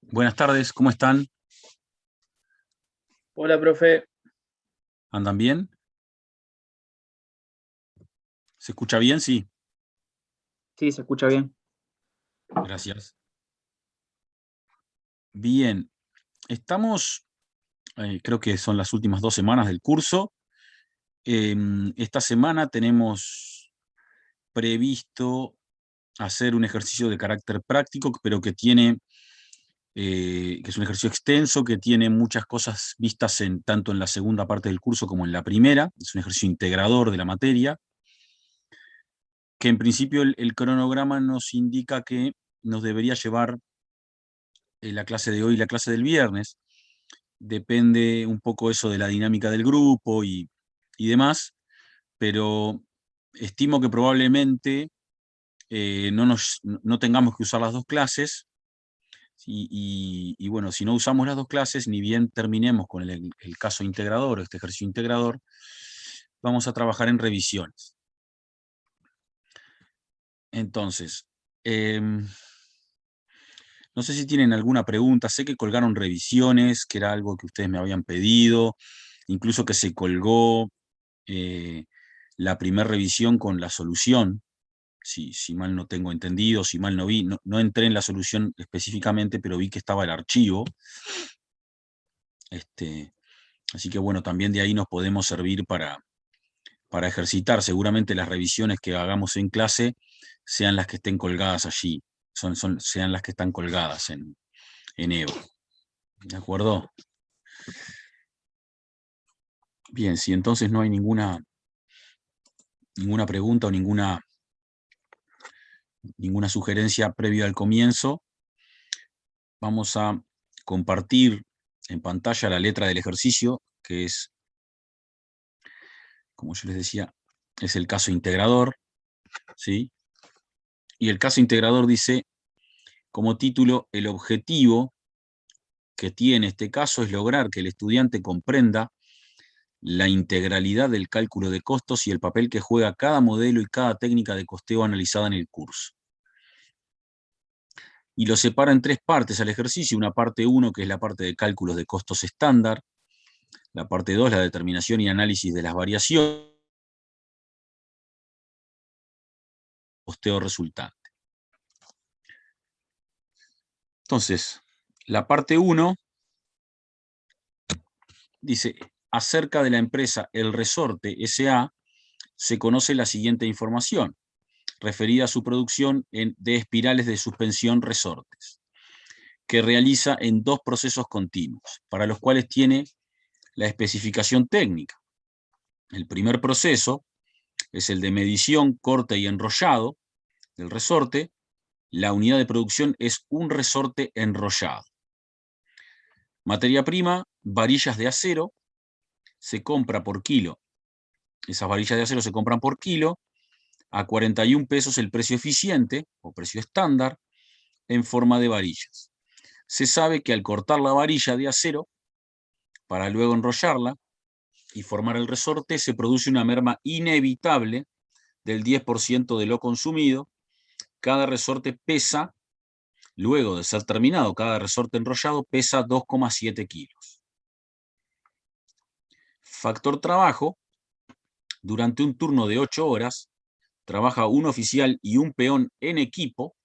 Buenas tardes, ¿cómo están? Hola, profe. ¿Andan bien? ¿Se escucha bien? Sí, Sí, se escucha bien. gracias. Bien, estamos, creo que son las últimas 2 semanas del curso. Esta semana tenemos previsto hacer un ejercicio de carácter práctico, pero que es un ejercicio extenso, que tiene muchas cosas vistas tanto en la segunda parte del curso como en la primera. Es un ejercicio integrador de la materia, que en principio el cronograma nos indica que nos debería llevar la clase de hoy y la clase del viernes. Depende un poco eso de la dinámica del grupo y demás, pero estimo que probablemente no tengamos que usar las dos clases. Y bueno, si no usamos las dos clases, ni bien terminemos con el caso integrador, este ejercicio integrador, vamos a trabajar en revisiones. Entonces, no sé si tienen alguna pregunta. Sé que colgaron revisiones, que era algo que ustedes me habían pedido, incluso que se colgó eh, la primera revisión con la solución, si mal no tengo entendido, si mal no vi. No entré en la solución específicamente, pero vi que estaba el archivo. Así que bueno, también de ahí nos podemos servir para ejercitar. Seguramente las revisiones que hagamos en clase sean las que estén colgadas allí, sean las que están colgadas en Evo. ¿De acuerdo? Bien, si entonces no hay ninguna pregunta o ninguna sugerencia previo al comienzo, vamos a compartir en pantalla la letra del ejercicio, que es, como yo les decía, es el caso integrador, ¿sí? Y el caso integrador dice, como título, el objetivo que tiene este caso es lograr que el estudiante comprenda la integralidad del cálculo de costos y el papel que juega cada modelo y cada técnica de costeo analizada en el curso. Y lo separa en tres partes al ejercicio: una parte 1, que es la parte de cálculos de costos estándar; la parte 2, la determinación y análisis de las variaciones, costeo resultante. Entonces, la parte 1 dice, acerca de la empresa El Resorte S.A., se conoce la siguiente información, referida a su producción de espirales de suspensión resortes, que realiza en 2 procesos continuos, para los cuales tiene la especificación técnica. El primer proceso es el de medición, corte y enrollado del resorte. La unidad de producción es un resorte enrollado. Materia prima, varillas de acero, se compra por kilo. Esas varillas de acero se compran por kilo, a 41 pesos el precio eficiente o precio estándar, en forma de varillas. Se sabe que al cortar la varilla de acero, para luego enrollarla y formar el resorte, se produce una merma inevitable del 10% de lo consumido. Cada resorte pesa, luego de ser terminado, cada resorte enrollado pesa 2,7 kilos. Factor trabajo: durante un turno de 8 horas, trabaja un oficial y un peón en equipo,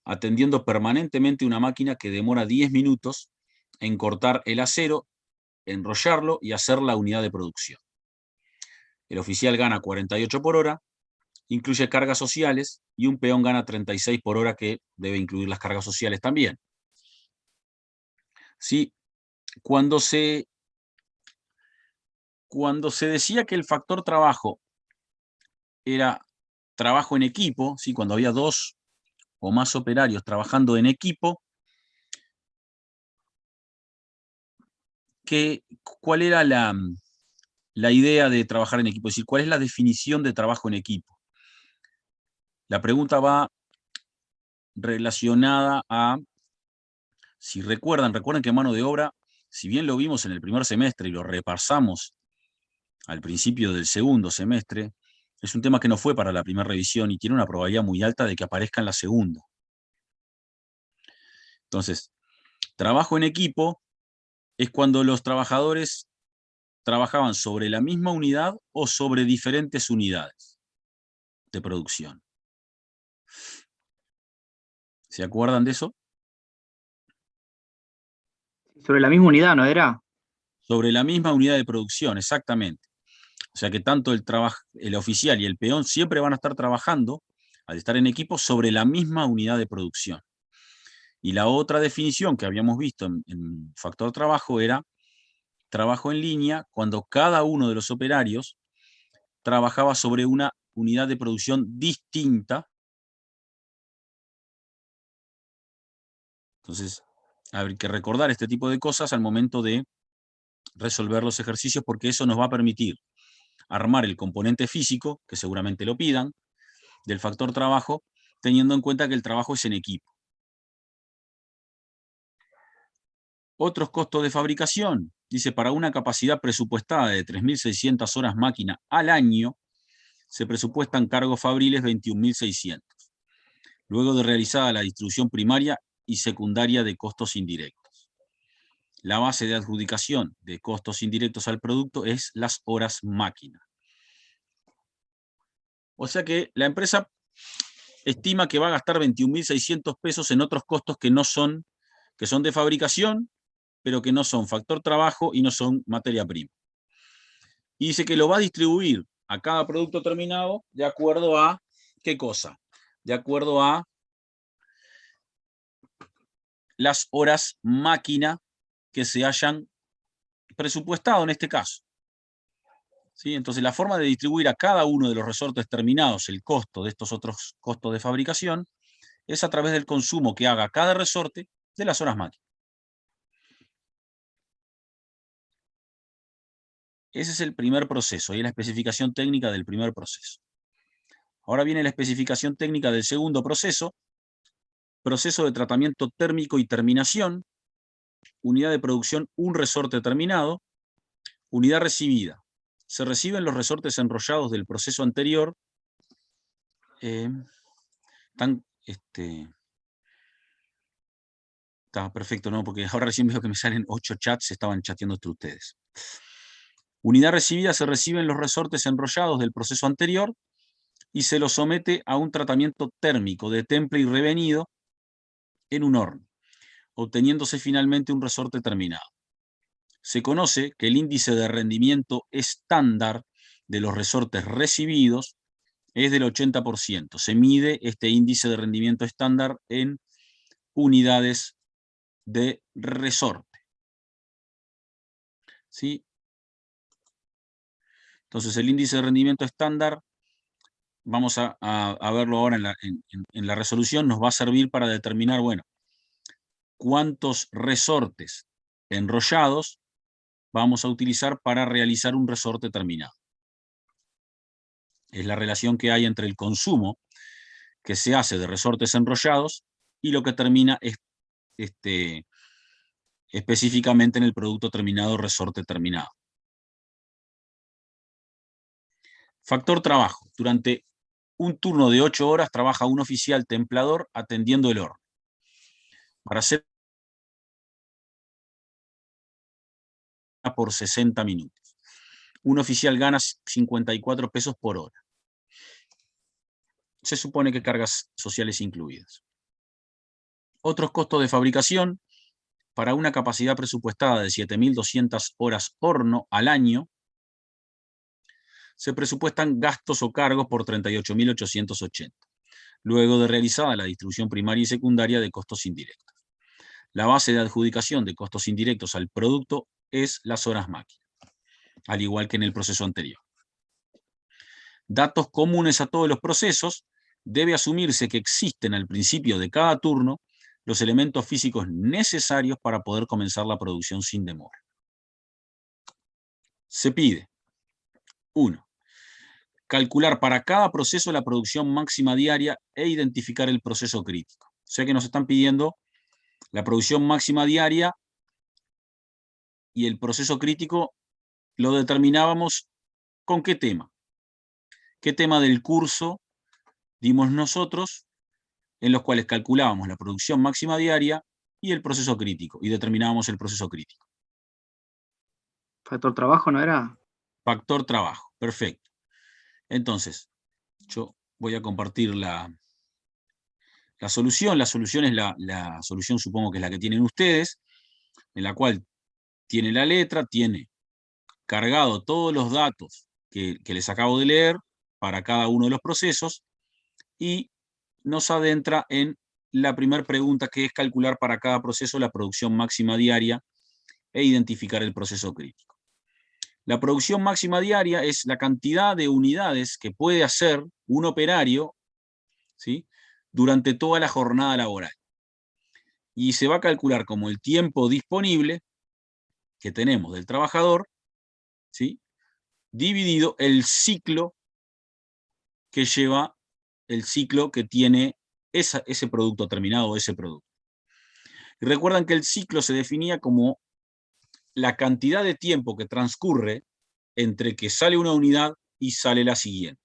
atendiendo permanentemente una máquina que demora 10 minutos en cortar el acero, enrollarlo y hacer la unidad de producción. El oficial gana 48 por hora, incluye cargas sociales, y un peón gana 36 por hora, que debe incluir las cargas sociales también. ¿Sí? Cuando se decía que el factor trabajo era trabajo en equipo, ¿sí? Cuando había 2 o más operarios trabajando en equipo, ¿cuál era la idea de trabajar en equipo? Es decir, ¿cuál es la definición de trabajo en equipo? La pregunta va relacionada a, si recuerdan que mano de obra, si bien lo vimos en el primer semestre y lo repasamos al principio del segundo semestre, es un tema que no fue para la primera revisión y tiene una probabilidad muy alta de que aparezca en la segunda. Entonces, trabajo en equipo es cuando los trabajadores trabajaban sobre la misma unidad o sobre diferentes unidades de producción. ¿Se acuerdan de eso? Sobre la misma unidad, ¿no era? Sobre la misma unidad de producción, exactamente. O sea que tanto el oficial y el peón siempre van a estar trabajando, al estar en equipo, sobre la misma unidad de producción. Y la otra definición que habíamos visto en factor trabajo era trabajo en línea cuando cada uno de los operarios trabajaba sobre una unidad de producción distinta. Entonces, hay que recordar este tipo de cosas al momento de resolver los ejercicios, porque eso nos va a permitir armar el componente físico, que seguramente lo pidan, del factor trabajo, teniendo en cuenta que el trabajo es en equipo. Otros costos de fabricación. Dice, para una capacidad presupuestada de 3.600 horas máquina al año, se presupuestan cargos fabriles 21.600, luego de realizada la distribución primaria y secundaria de costos indirectos. La base de adjudicación de costos indirectos al producto es las horas máquina. O sea que la empresa estima que va a gastar 21.600 pesos en otros costos que son de fabricación, pero que no son factor trabajo y no son materia prima. Y dice que lo va a distribuir a cada producto terminado de acuerdo a, ¿qué cosa? De acuerdo a las horas máquina que se hayan presupuestado en este caso. ¿Sí? Entonces, la forma de distribuir a cada uno de los resortes terminados el costo de estos otros costos de fabricación es a través del consumo que haga cada resorte de las horas máquina. Ese es el primer proceso, y es la especificación técnica del primer proceso. Ahora viene la especificación técnica del segundo proceso, proceso de tratamiento térmico y terminación, unidad de producción, un resorte terminado, unidad recibida. Se reciben los resortes enrollados del proceso anterior. Está perfecto, ¿no? Porque ahora recién veo que me salen 8 chats, estaban chateando entre ustedes. Unidad recibida, se reciben los resortes enrollados del proceso anterior y se los somete a un tratamiento térmico de temple y revenido en un horno, obteniéndose finalmente un resorte terminado. Se conoce que el índice de rendimiento estándar de los resortes recibidos es del 80%. Se mide este índice de rendimiento estándar en unidades de resorte. ¿Sí? Entonces, el índice de rendimiento estándar, vamos a verlo ahora en la resolución, nos va a servir para determinar, bueno, cuántos resortes enrollados vamos a utilizar para realizar un resorte terminado. Es la relación que hay entre el consumo que se hace de resortes enrollados y lo que termina específicamente en el producto terminado, resorte terminado. Factor trabajo. Durante un turno de 8 horas trabaja un oficial templador atendiendo el horno. Para hacer por 60 minutos. Un oficial gana 54 pesos por hora. Se supone que cargas sociales incluidas. Otros costos de fabricación. Para una capacidad presupuestada de 7.200 horas horno al año, se presupuestan gastos o cargos por 38.880, luego de realizada la distribución primaria y secundaria de costos indirectos. La base de adjudicación de costos indirectos al producto es las horas máquina, al igual que en el proceso anterior. Datos comunes a todos los procesos. Debe asumirse que existen al principio de cada turno los elementos físicos necesarios para poder comenzar la producción sin demora. Se pide, 1. Calcular para cada proceso la producción máxima diaria e identificar el proceso crítico. O sea que nos están pidiendo la producción máxima diaria y el proceso crítico lo determinábamos con qué tema. ¿Qué tema del curso dimos nosotros? En los cuales calculábamos la producción máxima diaria y el proceso crítico, y determinábamos el proceso crítico. Factor trabajo, ¿no era? Factor trabajo, perfecto. Entonces, yo voy a compartir la solución. La solución es la solución, supongo que es la que tienen ustedes, en la cual tiene la letra, tiene cargado todos los datos que les acabo de leer para cada uno de los procesos, y nos adentra en la primera pregunta, que es calcular para cada proceso la producción máxima diaria e identificar el proceso crítico. La producción máxima diaria es la cantidad de unidades que puede hacer un operario, ¿sí?, durante toda la jornada laboral. Y se va a calcular como el tiempo disponible que tenemos del trabajador, ¿sí?, dividido el ciclo que lleva, el ciclo que tiene ese producto terminado, ese producto. Y recuerdan que el ciclo se definía como la cantidad de tiempo que transcurre entre que sale una unidad y sale la siguiente.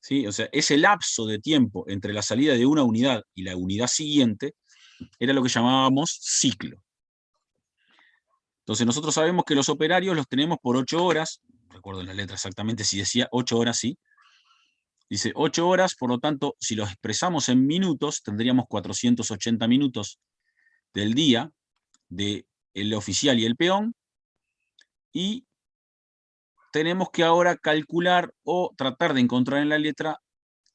¿Sí? O sea, ese lapso de tiempo entre la salida de una unidad y la unidad siguiente era lo que llamábamos ciclo. Entonces nosotros sabemos que los operarios los tenemos por 8 horas, recuerdo en la letra exactamente si decía 8 horas, sí. Dice 8 horas, por lo tanto, si los expresamos en minutos, tendríamos 480 minutos del día del oficial y el peón, y tenemos que ahora calcular o tratar de encontrar en la letra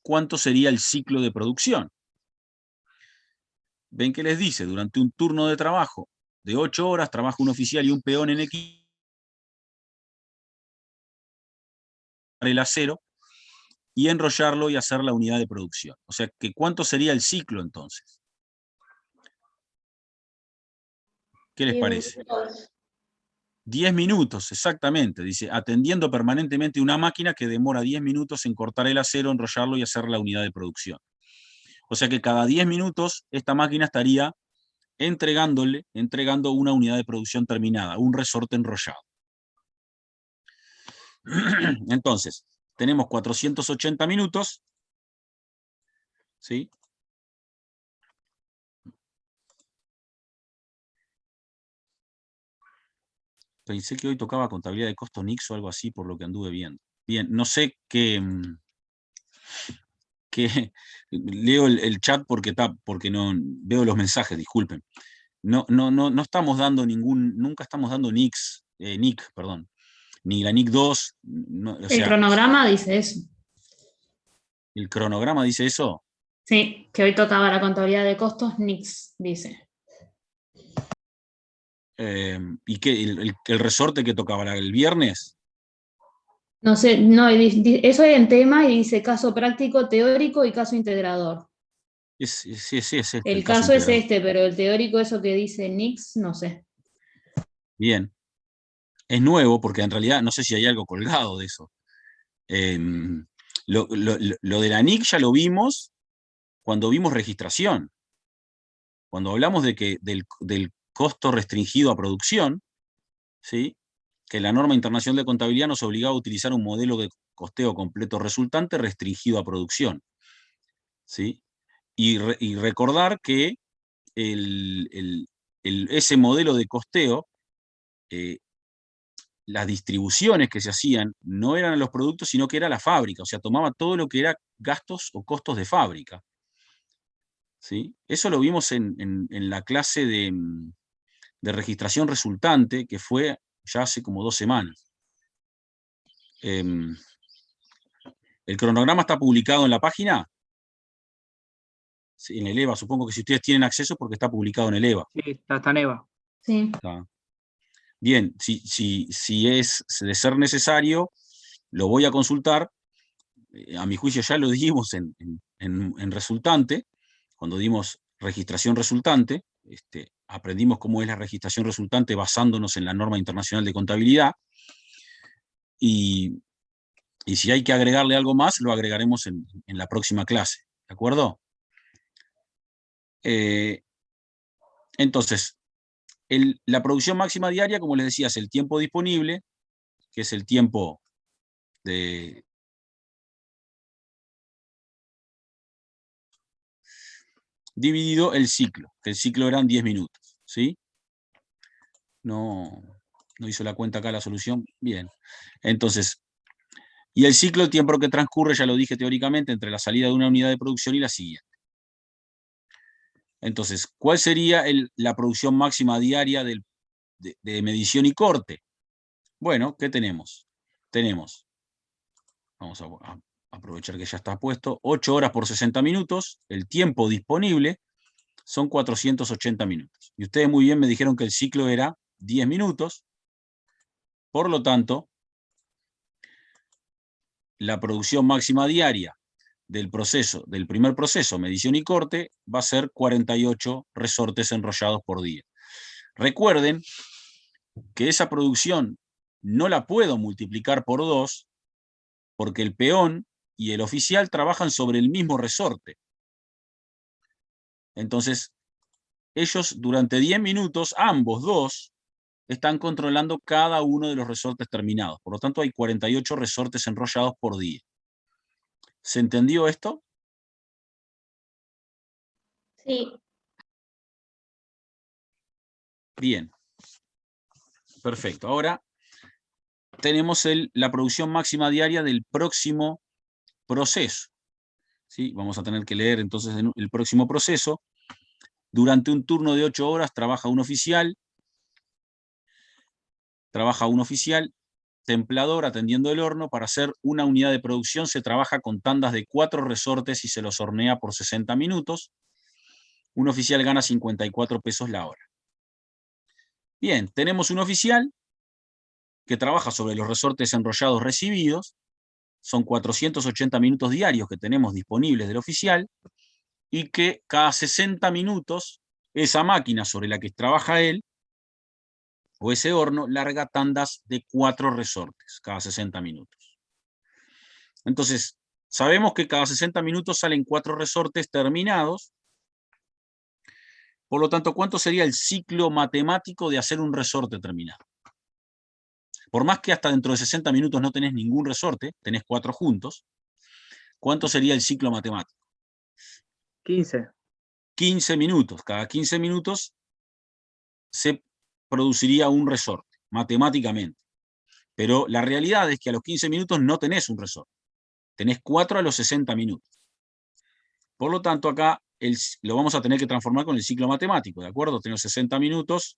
cuánto sería el ciclo de producción. Ven que les dice, durante un turno de trabajo de 8 horas, trabaja un oficial y un peón en equipo, el acero, y enrollarlo y hacer la unidad de producción. O sea, que ¿cuánto sería el ciclo entonces? ¿Qué les parece? 10 minutos, exactamente. Dice, atendiendo permanentemente una máquina que demora 10 minutos en cortar el acero, enrollarlo y hacer la unidad de producción. O sea que cada 10 minutos esta máquina estaría entregando una unidad de producción terminada, un resorte enrollado. Entonces, tenemos 480 minutos, ¿sí? Pensé que hoy tocaba contabilidad de costos NICS o algo así, por lo que anduve viendo. Bien, no sé qué, leo el chat porque no veo los mensajes, disculpen. No estamos dando nunca estamos dando NICS, NIC, perdón, ni la NIC 2, o El sea, cronograma dice eso. ¿el cronograma dice eso? Sí, que hoy tocaba la contabilidad de costos, NICS, dice. ¿Y qué? ¿El resorte que tocaba el viernes? No sé, no, eso es en tema y dice caso práctico, teórico y caso integrador. Sí, es este, El caso caso es integrador. este, pero el teórico, eso que dice NICS, no sé. Bien. Es nuevo porque en realidad no sé si hay algo colgado de eso. Lo de la NIC ya lo vimos cuando vimos registración. Cuando hablamos del costo restringido a producción, ¿sí?, que la norma internacional de contabilidad nos obligaba a utilizar un modelo de costeo completo resultante restringido a producción, ¿sí? Y recordar que ese modelo de costeo, las distribuciones que se hacían no eran a los productos, sino que era la fábrica, o sea, tomaba todo lo que era gastos o costos de fábrica, ¿sí? Eso lo vimos en la clase de registración resultante, que fue ya hace como 2 semanas. ¿El cronograma está publicado en la página? Sí, en el EVA, supongo que si ustedes tienen acceso porque está publicado en el EVA. Sí, está en EVA. Sí. Bien, si es de ser necesario, lo voy a consultar. A mi juicio ya lo dimos en resultante, cuando dimos registración resultante, aprendimos cómo es la registración resultante basándonos en la norma internacional de contabilidad, y si hay que agregarle algo más, lo agregaremos en la próxima clase, ¿de acuerdo? Entonces, la producción máxima diaria, como les decía, es el tiempo disponible, que es el tiempo de... dividido el ciclo, que el ciclo eran 10 minutos, ¿sí? No hizo la cuenta acá la solución. Bien. Entonces, y el ciclo, el tiempo que transcurre, ya lo dije teóricamente, entre la salida de una unidad de producción y la siguiente. Entonces, ¿cuál sería la producción máxima diaria de medición y corte? Bueno, ¿qué tenemos? Tenemos, vamos a aprovechar que ya está puesto, 8 horas por 60 minutos, el tiempo disponible son 480 minutos. Y ustedes muy bien me dijeron que el ciclo era 10 minutos, por lo tanto, la producción máxima diaria del primer proceso, medición y corte, va a ser 48 resortes enrollados por día. Recuerden que esa producción no la puedo multiplicar por 2 porque el peón y el oficial trabajan sobre el mismo resorte. Entonces, ellos durante 10 minutos, ambos dos, están controlando cada uno de los resortes terminados. Por lo tanto, hay 48 resortes enrollados por día. ¿Se entendió esto? Sí. Bien. Perfecto. Ahora tenemos la producción máxima diaria del próximo proceso. ¿Sí? Vamos a tener que leer entonces el próximo proceso. Durante un turno de 8 horas trabaja un oficial, templador atendiendo el horno. Para hacer una unidad de producción se trabaja con tandas de 4 resortes y se los hornea por 60 minutos. Un oficial gana 54 pesos la hora. Bien, tenemos un oficial que trabaja sobre los resortes enrollados recibidos. Son 480 minutos diarios que tenemos disponibles del oficial, y que cada 60 minutos esa máquina sobre la que trabaja él, o ese horno, larga tandas de 4 resortes cada 60 minutos. Entonces, sabemos que cada 60 minutos salen 4 resortes terminados. Por lo tanto, ¿cuánto sería el ciclo matemático de hacer un resorte terminado? Por más que hasta dentro de 60 minutos no tenés ningún resorte, tenés 4 juntos, ¿cuánto sería el ciclo matemático? 15. 15 minutos. Cada 15 minutos se produciría un resorte, matemáticamente. Pero la realidad es que a los 15 minutos no tenés un resorte. Tenés 4 a los 60 minutos. Por lo tanto, acá lo vamos a tener que transformar con el ciclo matemático, ¿de acuerdo? Tenemos 60 minutos.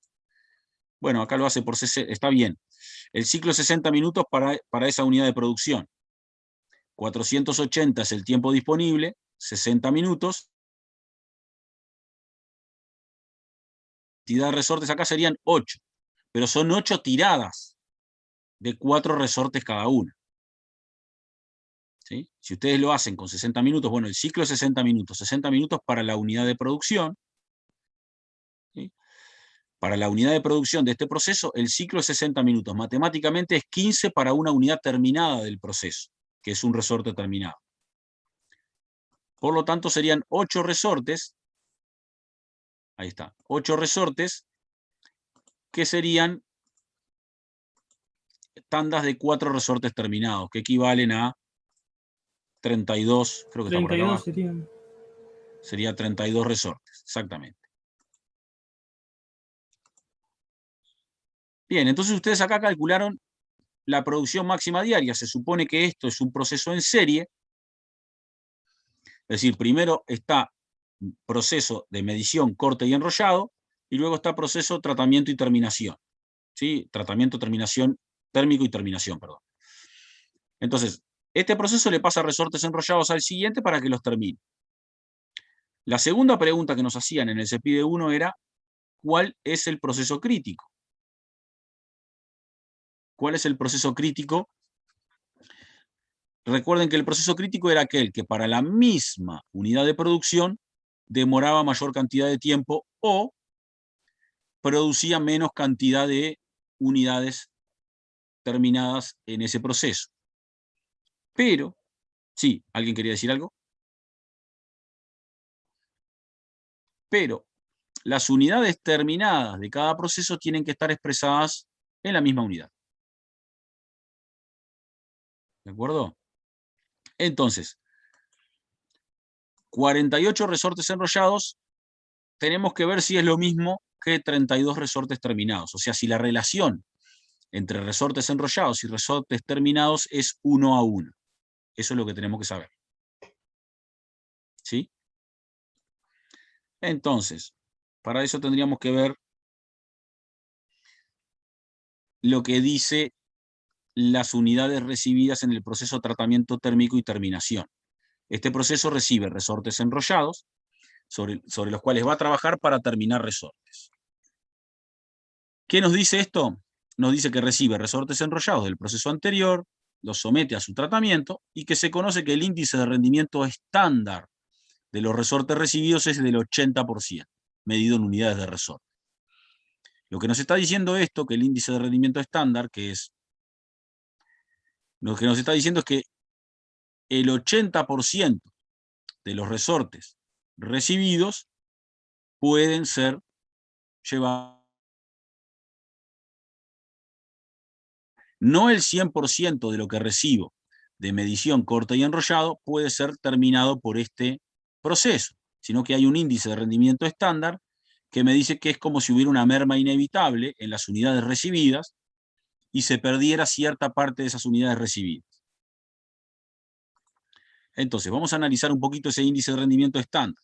Bueno, acá lo hace por 60, está bien. El ciclo es 60 minutos para esa unidad de producción. 480 es el tiempo disponible, 60 minutos. La cantidad de resortes acá serían 8, pero son 8 tiradas de 4 resortes cada una. ¿Sí? Si ustedes lo hacen con 60 minutos, bueno, el ciclo es 60 minutos para la unidad de producción. ¿Sí? Para la unidad de producción de este proceso, el ciclo es 60 minutos. Matemáticamente es 15 para una unidad terminada del proceso, que es un resorte terminado. Por lo tanto, serían 8 resortes. Ahí está, 8 resortes que serían tandas de 4 resortes terminados, que equivalen a 32, creo que está por acá abajo. Sería 32 resortes, exactamente. Bien, entonces ustedes acá calcularon la producción máxima diaria. Se supone que esto es un proceso en serie. Es decir, primero está proceso de medición, corte y enrollado, y luego está proceso, tratamiento y terminación. ¿Sí? Tratamiento, terminación, térmico y terminación, perdón. Entonces, este proceso le pasa resortes enrollados al siguiente para que los termine. La segunda pregunta que nos hacían en el CEPIDE 1 era, ¿cuál es el proceso crítico? ¿Cuál es el proceso crítico? Recuerden que el proceso crítico era aquel que para la misma unidad de producción demoraba mayor cantidad de tiempo o producía menos cantidad de unidades terminadas en ese proceso. Pero, sí, ¿alguien quería decir algo? Pero las unidades terminadas de cada proceso tienen que estar expresadas en la misma unidad. ¿De acuerdo? Entonces, 48 resortes enrollados tenemos que ver si es lo mismo que 32 resortes terminados. O sea, si la relación entre resortes enrollados y resortes terminados es 1:1. Eso es lo que tenemos que saber. ¿Sí? Entonces, para eso tendríamos que ver lo que dice las unidades recibidas en el proceso de tratamiento térmico y terminación. Este proceso recibe resortes enrollados, sobre los cuales va a trabajar para terminar resortes. ¿Qué nos dice esto? Nos dice que recibe resortes enrollados del proceso anterior, los somete a su tratamiento, y que se conoce que el índice de rendimiento estándar de los resortes recibidos es del 80%, medido en unidades de resorte. Lo que nos está diciendo esto, que el índice de rendimiento estándar, lo que nos está diciendo es que el 80% de los resortes recibidos pueden ser llevados. No el 100% de lo que recibo de medición, corte y enrollado puede ser terminado por este proceso, sino que hay un índice de rendimiento estándar que me dice que es como si hubiera una merma inevitable en las unidades recibidas y se perdiera cierta parte de esas unidades recibidas. Entonces, vamos a analizar un poquito ese índice de rendimiento estándar,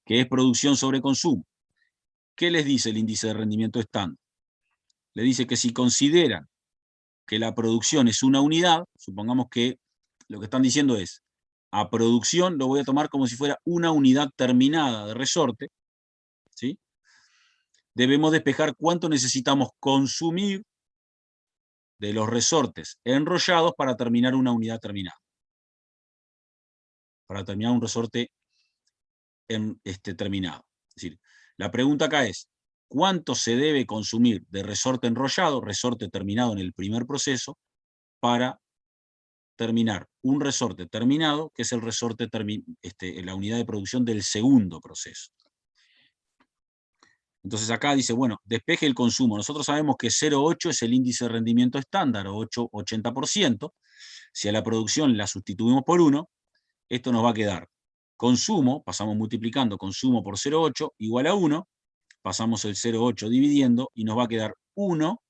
que es producción sobre consumo. ¿Qué les dice el índice de rendimiento estándar? Le dice que si consideran que la producción es una unidad, supongamos que lo que están diciendo es, a producción lo voy a tomar como si fuera una unidad terminada de resorte, ¿sí? Debemos despejar cuánto necesitamos consumir de los resortes enrollados para terminar una unidad terminada. Para terminar un resorte terminado. Es decir, la pregunta acá es, ¿cuánto se debe consumir de resorte enrollado, resorte terminado en el primer proceso, para terminar un resorte terminado, que es el resorte la unidad de producción del segundo proceso? Entonces acá dice, bueno, despeje el consumo. Nosotros sabemos que 0,8 es el índice de rendimiento estándar, o 80%. Si a la producción la sustituimos por 1, esto nos va a quedar consumo, pasamos multiplicando consumo por 0,8, igual a 1, pasamos el 0,8 dividiendo, y nos va a quedar 1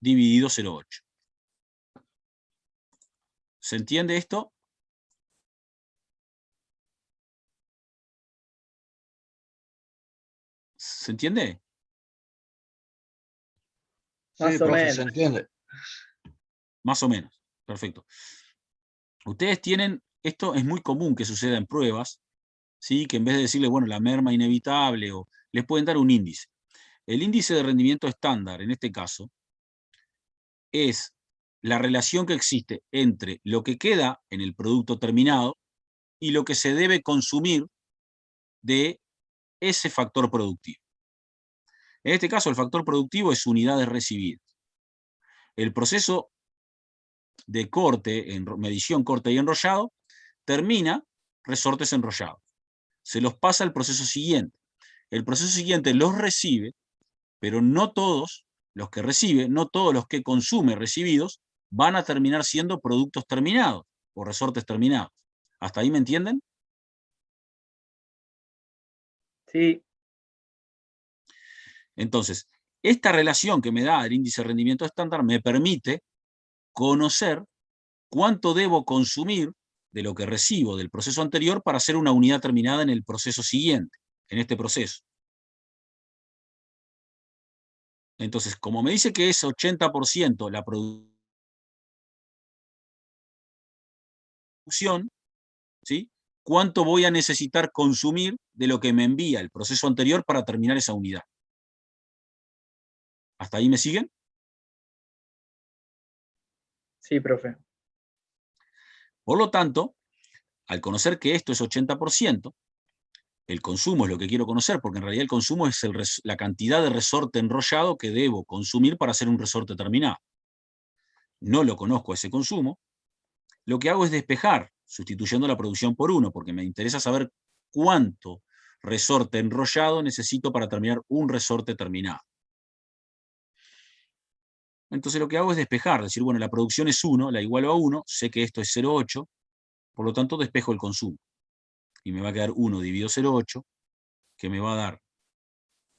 dividido 0,8. ¿Se entiende esto? ¿Se entiende? Sí, Más o profe, menos. se entiende. Más o menos. Perfecto. Ustedes tienen, esto es muy común que suceda en pruebas, ¿sí? Que en vez de decirle, bueno, la merma inevitable, o les pueden dar un índice. El índice de rendimiento estándar, en este caso, es la relación que existe entre lo que queda en el producto terminado y lo que se debe consumir de ese factor productivo. En este caso, el factor productivo es unidades recibidas. El proceso de corte, medición, corte y enrollado, termina resortes enrollados. Se los pasa al proceso siguiente. El proceso siguiente los recibe, pero no todos los que recibe, no todos los que consume recibidos, van a terminar siendo productos terminados o resortes terminados. ¿Hasta ahí me entienden? Sí, Entonces, esta relación que me da el índice de rendimiento estándar me permite conocer cuánto debo consumir de lo que recibo del proceso anterior para hacer una unidad terminada en el proceso siguiente, en este proceso. Entonces, como me dice que es 80% la producción, ¿sí? ¿Cuánto voy a necesitar consumir de lo que me envía el proceso anterior para terminar esa unidad? ¿Hasta ahí me siguen? sí, profe. Por lo tanto, al conocer que esto es 80%, el consumo es lo que quiero conocer, porque en realidad el consumo es la cantidad de resorte enrollado que debo consumir para hacer un resorte terminado. No lo conozco ese consumo. Lo que hago es despejar, sustituyendo la producción por 1, porque me interesa saber cuánto resorte enrollado necesito para terminar un resorte terminado. Entonces lo que hago es despejar, decir, bueno, la producción es 1, la igualo a 1, sé que esto es 0,8, por lo tanto despejo el consumo. Y me va a quedar 1 dividido 0,8, que me va a dar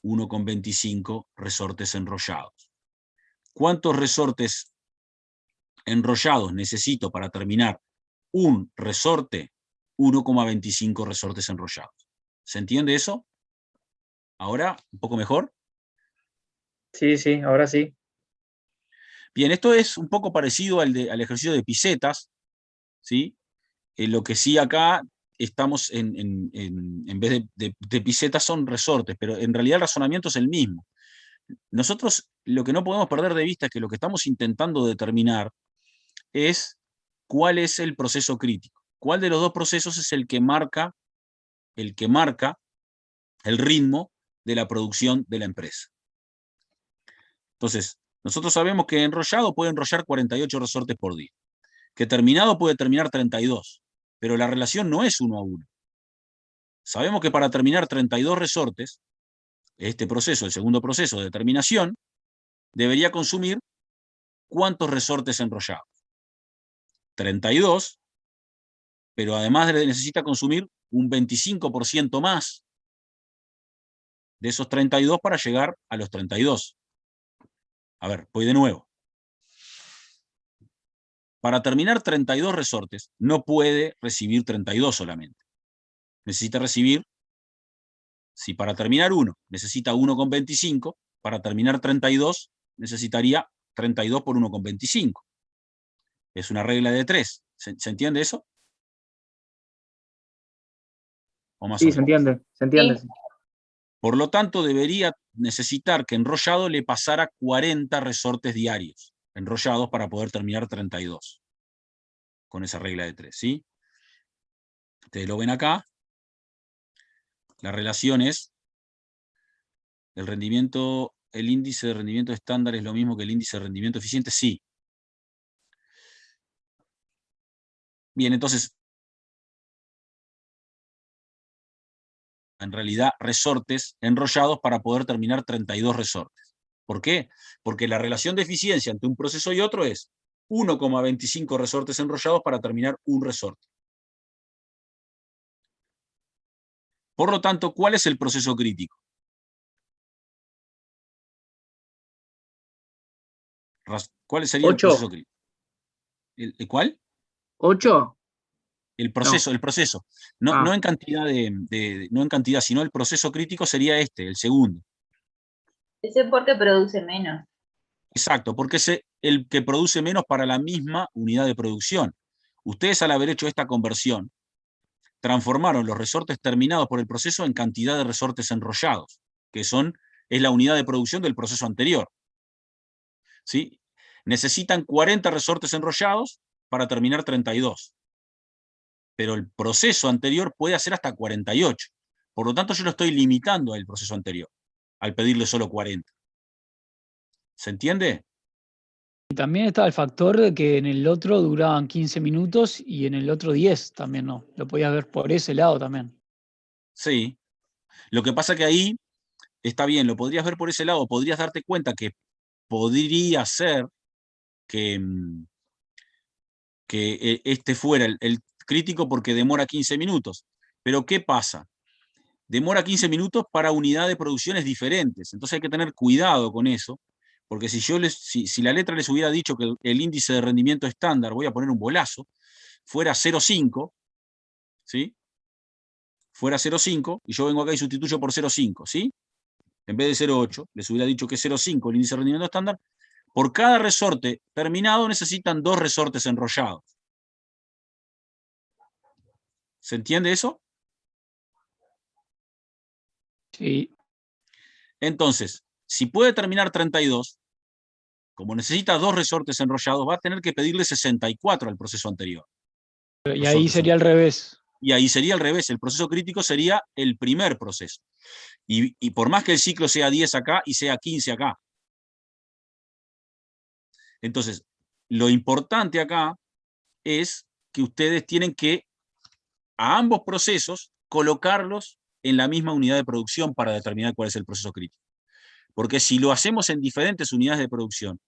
1,25 resortes enrollados. ¿Cuántos resortes enrollados necesito para terminar un resorte? 1,25 resortes enrollados. ¿Se entiende eso? ¿Ahora un poco mejor? Sí, sí, ahora sí. Bien, esto es un poco parecido al ejercicio de pisetas, ¿sí? Lo que sí acá estamos en vez de pisetas son resortes, pero en realidad el razonamiento es el mismo. Nosotros lo que no podemos perder de vista es que lo que estamos intentando determinar es cuál es el proceso crítico. ¿Cuál de los dos procesos es el que marca el ritmo de la producción de la empresa? Entonces, nosotros sabemos que enrollado puede enrollar 48 resortes por día, que terminado puede terminar 32, pero la relación no es 1 a 1. Sabemos que para terminar 32 resortes, este proceso, el segundo proceso de terminación, debería consumir ¿cuántos resortes enrollados? 32, pero además necesita consumir un 25% más de esos 32 para llegar a los 32. A ver, voy de nuevo. Para terminar 32 resortes, no puede recibir 32 solamente. Necesita recibir, si para terminar 1 necesita 1,25, para terminar 32 necesitaría 32 por 1,25. Es una regla de 3. ¿Se entiende eso? ¿O más o Sí, menos? se entiende, se entiende. Sí. Por lo tanto, debería necesitar que enrollado le pasara 40 resortes diarios, enrollados para poder terminar 32, con esa regla de 3, ¿sí? Ustedes lo ven acá. La relación es el rendimiento, el índice de rendimiento estándar es lo mismo que el índice de rendimiento eficiente, sí. Bien, entonces, en realidad, resortes enrollados para poder terminar 32 resortes. ¿Por qué? Porque la relación de eficiencia entre un proceso y otro es 1,25 resortes enrollados para terminar un resorte. Por lo tanto, ¿cuál es el proceso crítico? ¿Cuál sería el 8, proceso crítico? ¿Cuál? 8. El No. proceso. No, Ah, no en cantidad no en cantidad, sino el proceso crítico sería este, el segundo. Ese porque produce menos. Exacto, porque es el que produce menos para la misma unidad de producción. Ustedes, al haber hecho esta conversión, transformaron los resortes terminados por el proceso en cantidad de resortes enrollados, que es la unidad de producción del proceso anterior. ¿Sí? Necesitan 40 resortes enrollados para terminar 32. Pero el proceso anterior puede hacer hasta 48. Por lo tanto, yo lo estoy limitando al proceso anterior, al pedirle solo 40. ¿Se entiende? Y también está el factor de que en el otro duraban 15 minutos y en el otro 10 también no. Lo podías ver por ese lado también. Sí. Lo que pasa que ahí, está bien, lo podrías ver por ese lado, podrías darte cuenta que podría ser que, este fuera el crítico porque demora 15 minutos. Pero ¿qué pasa? Demora 15 minutos para unidades de producciones diferentes. Entonces hay que tener cuidado con eso, porque si la letra les hubiera dicho que el índice de rendimiento estándar, voy a poner un bolazo, fuera 0,5, ¿sí? Fuera 0,5, y yo vengo acá y sustituyo por 0,5, ¿sí? En vez de 0,8, les hubiera dicho que es 0,5 el índice de rendimiento estándar. Por cada resorte terminado necesitan 2 resortes enrollados. ¿Se entiende eso? Sí. Entonces, si puede terminar 32, como necesita 2 resortes enrollados, va a tener que pedirle 64 al proceso anterior. Y ahí sería al revés. Y ahí sería al revés, el proceso crítico sería el primer proceso. Y por más que el ciclo sea 10 acá y sea 15 acá. Entonces, lo importante acá es que ustedes tienen que a ambos procesos colocarlos en la misma unidad de producción para determinar cuál es el proceso crítico. Porque si lo hacemos en diferentes unidades de producción,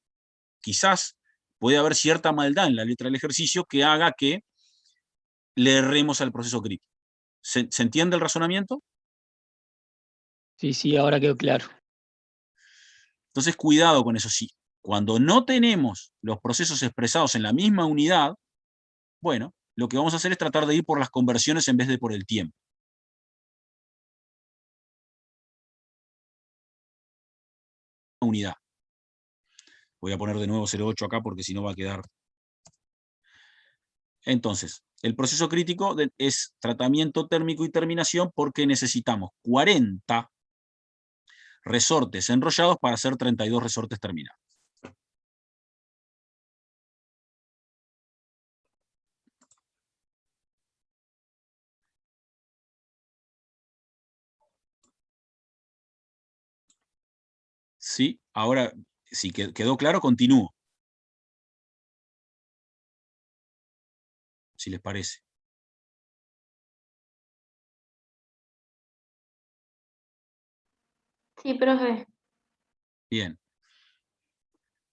quizás puede haber cierta maldad en la letra del ejercicio que haga que le erremos al proceso crítico. ¿Se entiende el razonamiento? Sí, sí, ahora quedó claro. Entonces, cuidado con eso. Sí, cuando no tenemos los procesos expresados en la misma unidad, bueno, lo que vamos a hacer es tratar de ir por las conversiones en vez de por el tiempo. Unidad. Voy a poner de nuevo 0,8 acá porque si no va a quedar. Entonces, el proceso crítico es tratamiento térmico y terminación porque necesitamos 40 resortes enrollados para hacer 32 resortes terminados. ¿Sí? Ahora, si quedó claro, continúo. Si les parece. Sí, profe. Bien.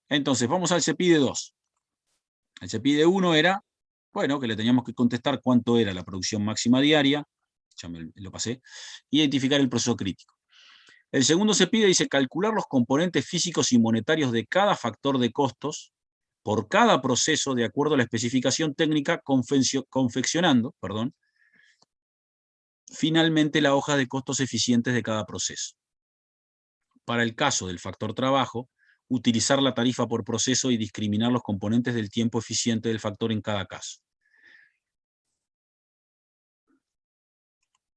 Entonces, vamos al CEPIDE 2. El CEPIDE 1 era, bueno, que le teníamos que contestar cuánto era la producción máxima diaria, ya me lo pasé, y identificar el proceso crítico. El segundo CEPIDE dice calcular los componentes físicos y monetarios de cada factor de costos por cada proceso de acuerdo a la especificación técnica confeccionando, finalmente la hoja de costos eficientes de cada proceso. Para el caso del factor trabajo, utilizar la tarifa por proceso y discriminar los componentes del tiempo eficiente del factor en cada caso.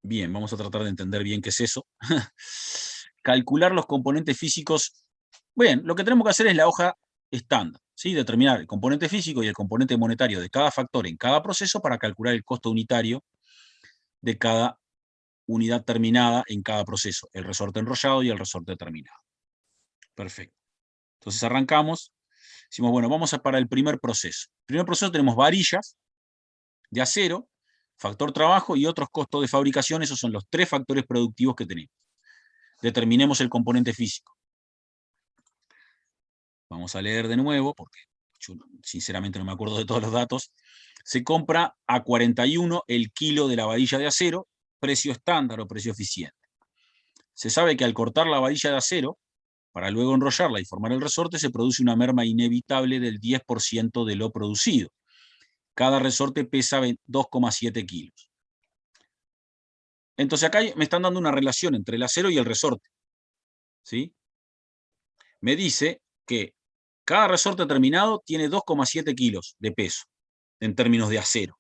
Bien, vamos a tratar de entender bien qué es eso. Calcular los componentes físicos. Bien, lo que tenemos que hacer es la hoja estándar, ¿sí? Determinar el componente físico y el componente monetario de cada factor en cada proceso para calcular el costo unitario de cada unidad terminada en cada proceso, el resorte enrollado y el resorte terminado. Perfecto. Entonces arrancamos. Decimos, bueno, vamos para el primer proceso. El primer proceso tenemos varillas de acero, factor trabajo y otros costos de fabricación. Esos son los 3 factores productivos que tenemos. Determinemos el componente físico. Vamos a leer de nuevo, porque yo sinceramente no me acuerdo de todos los datos. Se compra a 41 el kilo de la varilla de acero, precio estándar o precio eficiente. Se sabe que al cortar la varilla de acero, para luego enrollarla y formar el resorte, se produce una merma inevitable del 10% de lo producido. Cada resorte pesa 2,7 kilos. Entonces acá me están dando una relación entre el acero y el resorte. ¿Sí? Me dice que cada resorte terminado tiene 2,7 kilos de peso en términos de acero.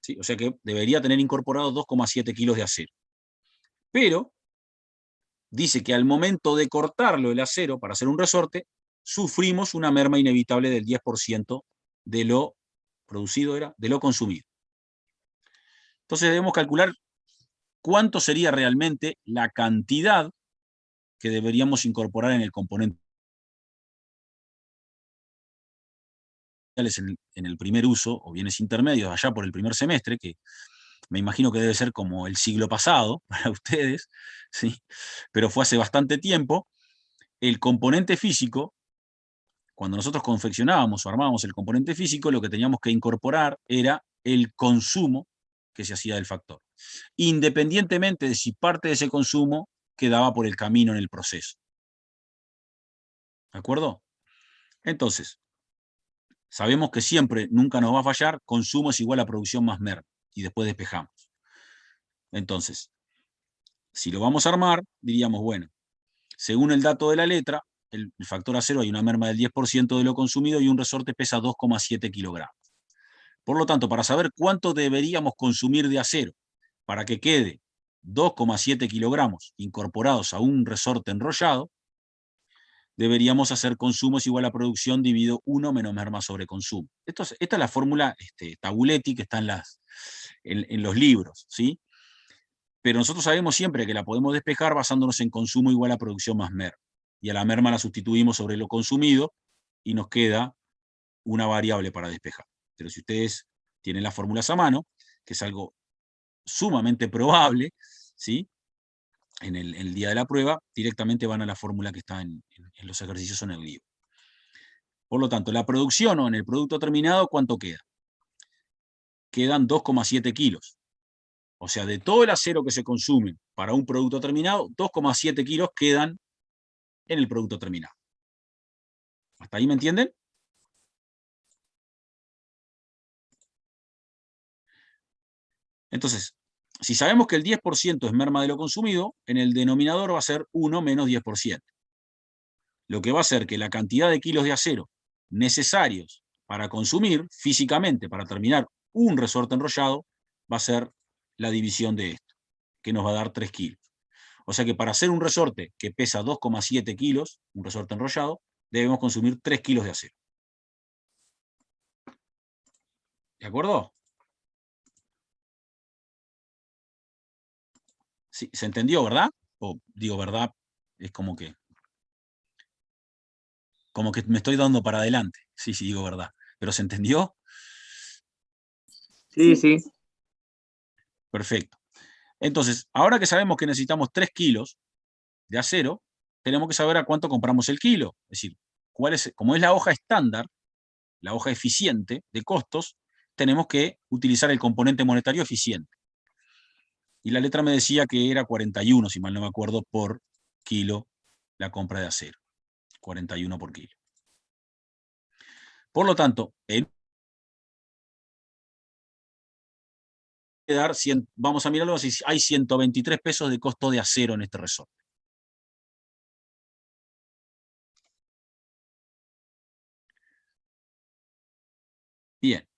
¿Sí? O sea que debería tener incorporado 2,7 kilos de acero. Pero dice que al momento de cortarlo el acero para hacer un resorte, sufrimos una merma inevitable del 10% de lo producido, de lo consumido. Entonces debemos calcular cuánto sería realmente la cantidad que deberíamos incorporar en el componente en el primer uso, o bienes intermedios, allá por el primer semestre, que me imagino que debe ser como el siglo pasado para ustedes, ¿sí? Pero fue hace bastante tiempo. El componente físico, cuando nosotros confeccionábamos o armábamos el componente físico, lo que teníamos que incorporar era el consumo que se hacía del factor, independientemente de si parte de ese consumo quedaba por el camino en el proceso. ¿De acuerdo? Entonces, sabemos que siempre, nunca nos va a fallar, consumo es igual a producción más merma, y después despejamos. Entonces, si lo vamos a armar, diríamos, bueno, según el dato de la letra, el factor acero hay una merma del 10% de lo consumido y un resorte pesa 2,7 kilogramos. Por lo tanto, para saber cuánto deberíamos consumir de acero para que quede 2,7 kilogramos incorporados a un resorte enrollado, deberíamos hacer consumos igual a producción dividido 1 menos merma sobre consumo. Esta es la fórmula Tabuletti que está en los libros, ¿sí? Pero nosotros sabemos siempre que la podemos despejar basándonos en consumo igual a producción más merma. Y a la merma la sustituimos sobre lo consumido y nos queda una variable para despejar. Pero si ustedes tienen las fórmulas a mano, que es algo sumamente probable, ¿sí? En el día de la prueba, directamente van a la fórmula que está en los ejercicios o en el libro. Por lo tanto, la producción o en el producto terminado, ¿cuánto queda? Quedan 2,7 kilos. O sea, de todo el acero que se consume para un producto terminado, 2,7 kilos quedan en el producto terminado. ¿Hasta ahí me entienden? Entonces, si sabemos que el 10% es merma de lo consumido, en el denominador va a ser 1 menos 10%. Lo que va a hacer que la cantidad de kilos de acero necesarios para consumir físicamente, para terminar un resorte enrollado, va a ser la división de esto, que nos va a dar 3 kilos. O sea que para hacer un resorte que pesa 2,7 kilos, un resorte enrollado, debemos consumir 3 kilos de acero. ¿De acuerdo? Sí, ¿se entendió, verdad? O digo, verdad, es como que me estoy dando para adelante. Sí, digo verdad. ¿Pero se entendió? Sí, sí. Perfecto. Entonces, ahora que sabemos que necesitamos 3 kilos de acero, tenemos que saber a cuánto compramos el kilo. Es decir, como es la hoja estándar, la hoja eficiente de costos, tenemos que utilizar el componente monetario eficiente. Y la letra me decía que era 41, si mal no me acuerdo, por kilo la compra de acero. 41 por kilo. Por lo tanto, vamos a mirarlo así, hay 123 pesos de costo de acero en este resorte. Bien.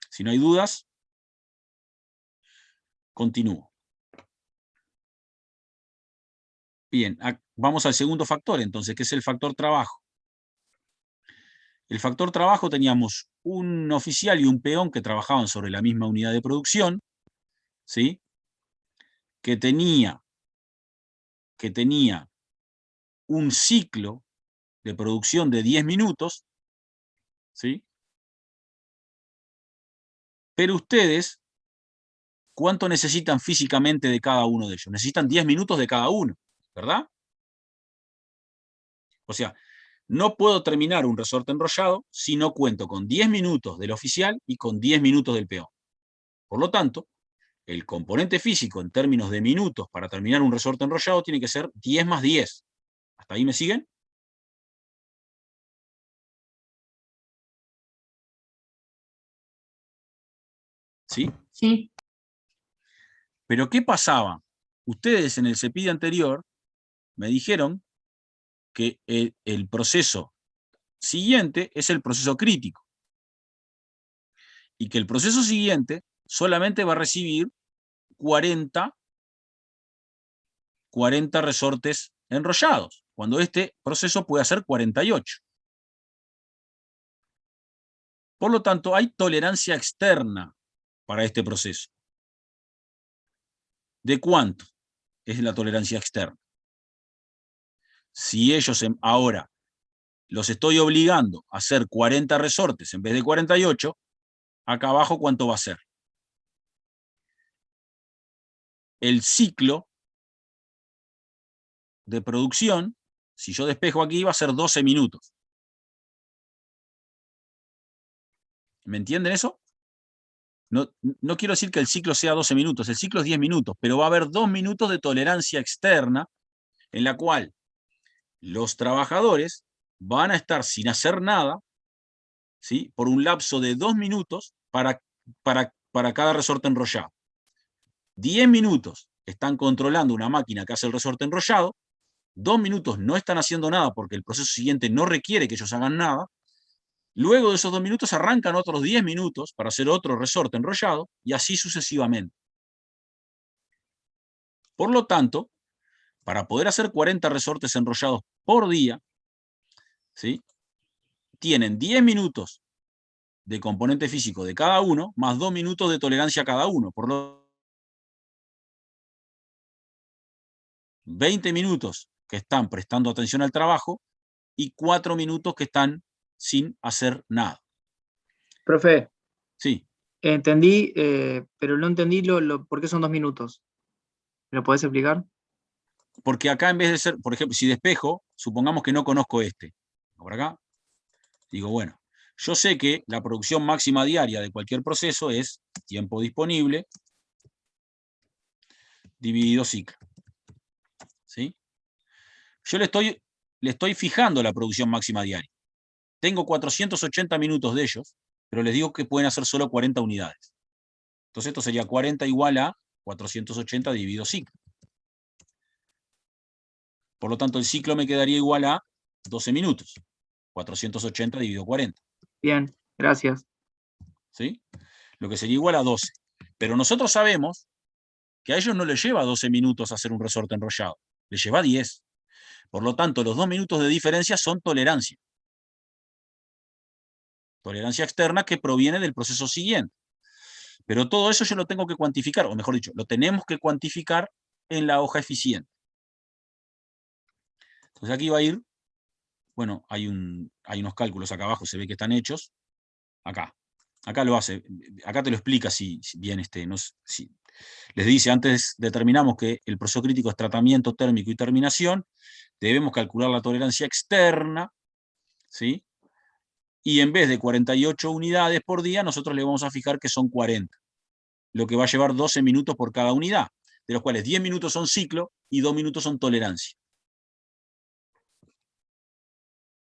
Si no hay dudas, continúo. Bien, vamos al segundo factor, entonces, que es el factor trabajo. El factor trabajo teníamos un oficial y un peón que trabajaban sobre la misma unidad de producción, ¿sí? que tenía un ciclo de producción de 10 minutos, ¿sí? Pero ustedes, ¿cuánto necesitan físicamente de cada uno de ellos? Necesitan 10 minutos de cada uno, ¿verdad? O sea, no puedo terminar un resorte enrollado si no cuento con 10 minutos del oficial y con 10 minutos del peón. Por lo tanto, el componente físico en términos de minutos para terminar un resorte enrollado tiene que ser 10 más 10. ¿Hasta ahí me siguen? ¿Sí? Sí. Pero ¿qué pasaba? Ustedes en el CEPID anterior me dijeron que el proceso siguiente es el proceso crítico. Y que el proceso siguiente solamente va a recibir 40 resortes enrollados, cuando este proceso puede hacer 48. Por lo tanto, hay tolerancia externa para este proceso. ¿De cuánto es la tolerancia externa? Si ellos ahora los estoy obligando a hacer 40 resortes en vez de 48, acá abajo, ¿cuánto va a ser? El ciclo de producción, si yo despejo aquí, va a ser 12 minutos. ¿Me entienden eso? No quiero decir que el ciclo sea 12 minutos, el ciclo es 10 minutos, pero va a haber 2 minutos de tolerancia externa en la cual los trabajadores van a estar sin hacer nada, ¿sí? Por un lapso de 2 minutos para cada resorte enrollado. 10 minutos están controlando una máquina que hace el resorte enrollado, 2 minutos no están haciendo nada porque el proceso siguiente no requiere que ellos hagan nada. Luego de esos 2 minutos arrancan otros 10 minutos para hacer otro resorte enrollado y así sucesivamente. Por lo tanto, para poder hacer 40 resortes enrollados por día, ¿sí? Tienen 10 minutos de componente físico de cada uno, más 2 minutos de tolerancia cada uno. Por lo 20 minutos que están prestando atención al trabajo y 4 minutos que están sin hacer nada. Profe, Sí. entendí, pero no entendí por qué son 2 minutos. ¿Me lo podés explicar? Porque acá en vez de ser, por ejemplo, si despejo, supongamos que no conozco este. Por acá, digo, bueno, yo sé que la producción máxima diaria de cualquier proceso es tiempo disponible dividido ciclo. ¿Sí? Yo le estoy fijando la producción máxima diaria. Tengo 480 minutos de ellos, pero les digo que pueden hacer solo 40 unidades. Entonces esto sería 40 igual a 480 dividido ciclo. Por lo tanto, el ciclo me quedaría igual a 12 minutos. 480 dividido 40. Bien, gracias. ¿Sí? Lo que sería igual a 12. Pero nosotros sabemos que a ellos no les lleva 12 minutos hacer un resorte enrollado. Les lleva 10. Por lo tanto, los 2 minutos de diferencia son tolerancia. Tolerancia externa que proviene del proceso siguiente. Pero todo eso yo lo tengo que cuantificar, o mejor dicho, lo tenemos que cuantificar en la hoja eficiente. Entonces aquí va a ir, bueno, hay unos cálculos acá abajo, se ve que están hechos. Acá lo hace, acá te lo explica si bien les dice, antes determinamos que el proceso crítico es tratamiento térmico y terminación, debemos calcular la tolerancia externa, ¿sí? Y en vez de 48 unidades por día, nosotros le vamos a fijar que son 40, lo que va a llevar 12 minutos por cada unidad, de los cuales 10 minutos son ciclo y 2 minutos son tolerancia.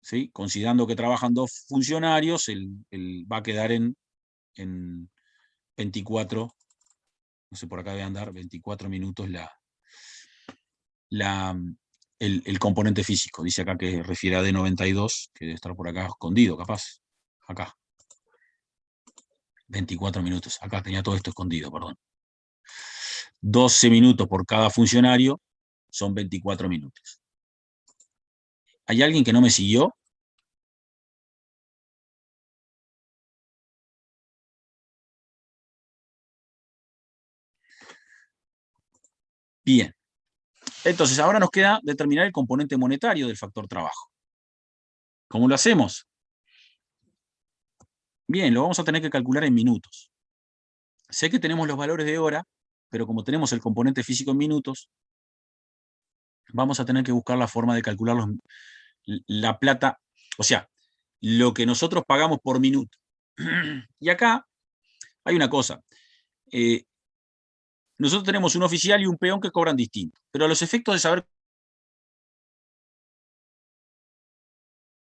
¿Sí? Considerando que trabajan 2 funcionarios, va a quedar en 24, no sé, por acá debe andar, 24 minutos el componente físico. Dice acá que refiere a D92, que debe estar por acá escondido, capaz. Acá. 24 minutos. Acá tenía todo esto escondido, perdón. 12 minutos por cada funcionario son 24 minutos. ¿Hay alguien que no me siguió? Bien. Entonces, ahora nos queda determinar el componente monetario del factor trabajo. ¿Cómo lo hacemos? Bien, lo vamos a tener que calcular en minutos. Sé que tenemos los valores de hora, pero como tenemos el componente físico en minutos, vamos a tener que buscar la forma de calcular la plata, o sea, lo que nosotros pagamos por minuto. Y acá hay una cosa. Nosotros tenemos un oficial y un peón que cobran distinto, pero a los efectos de saber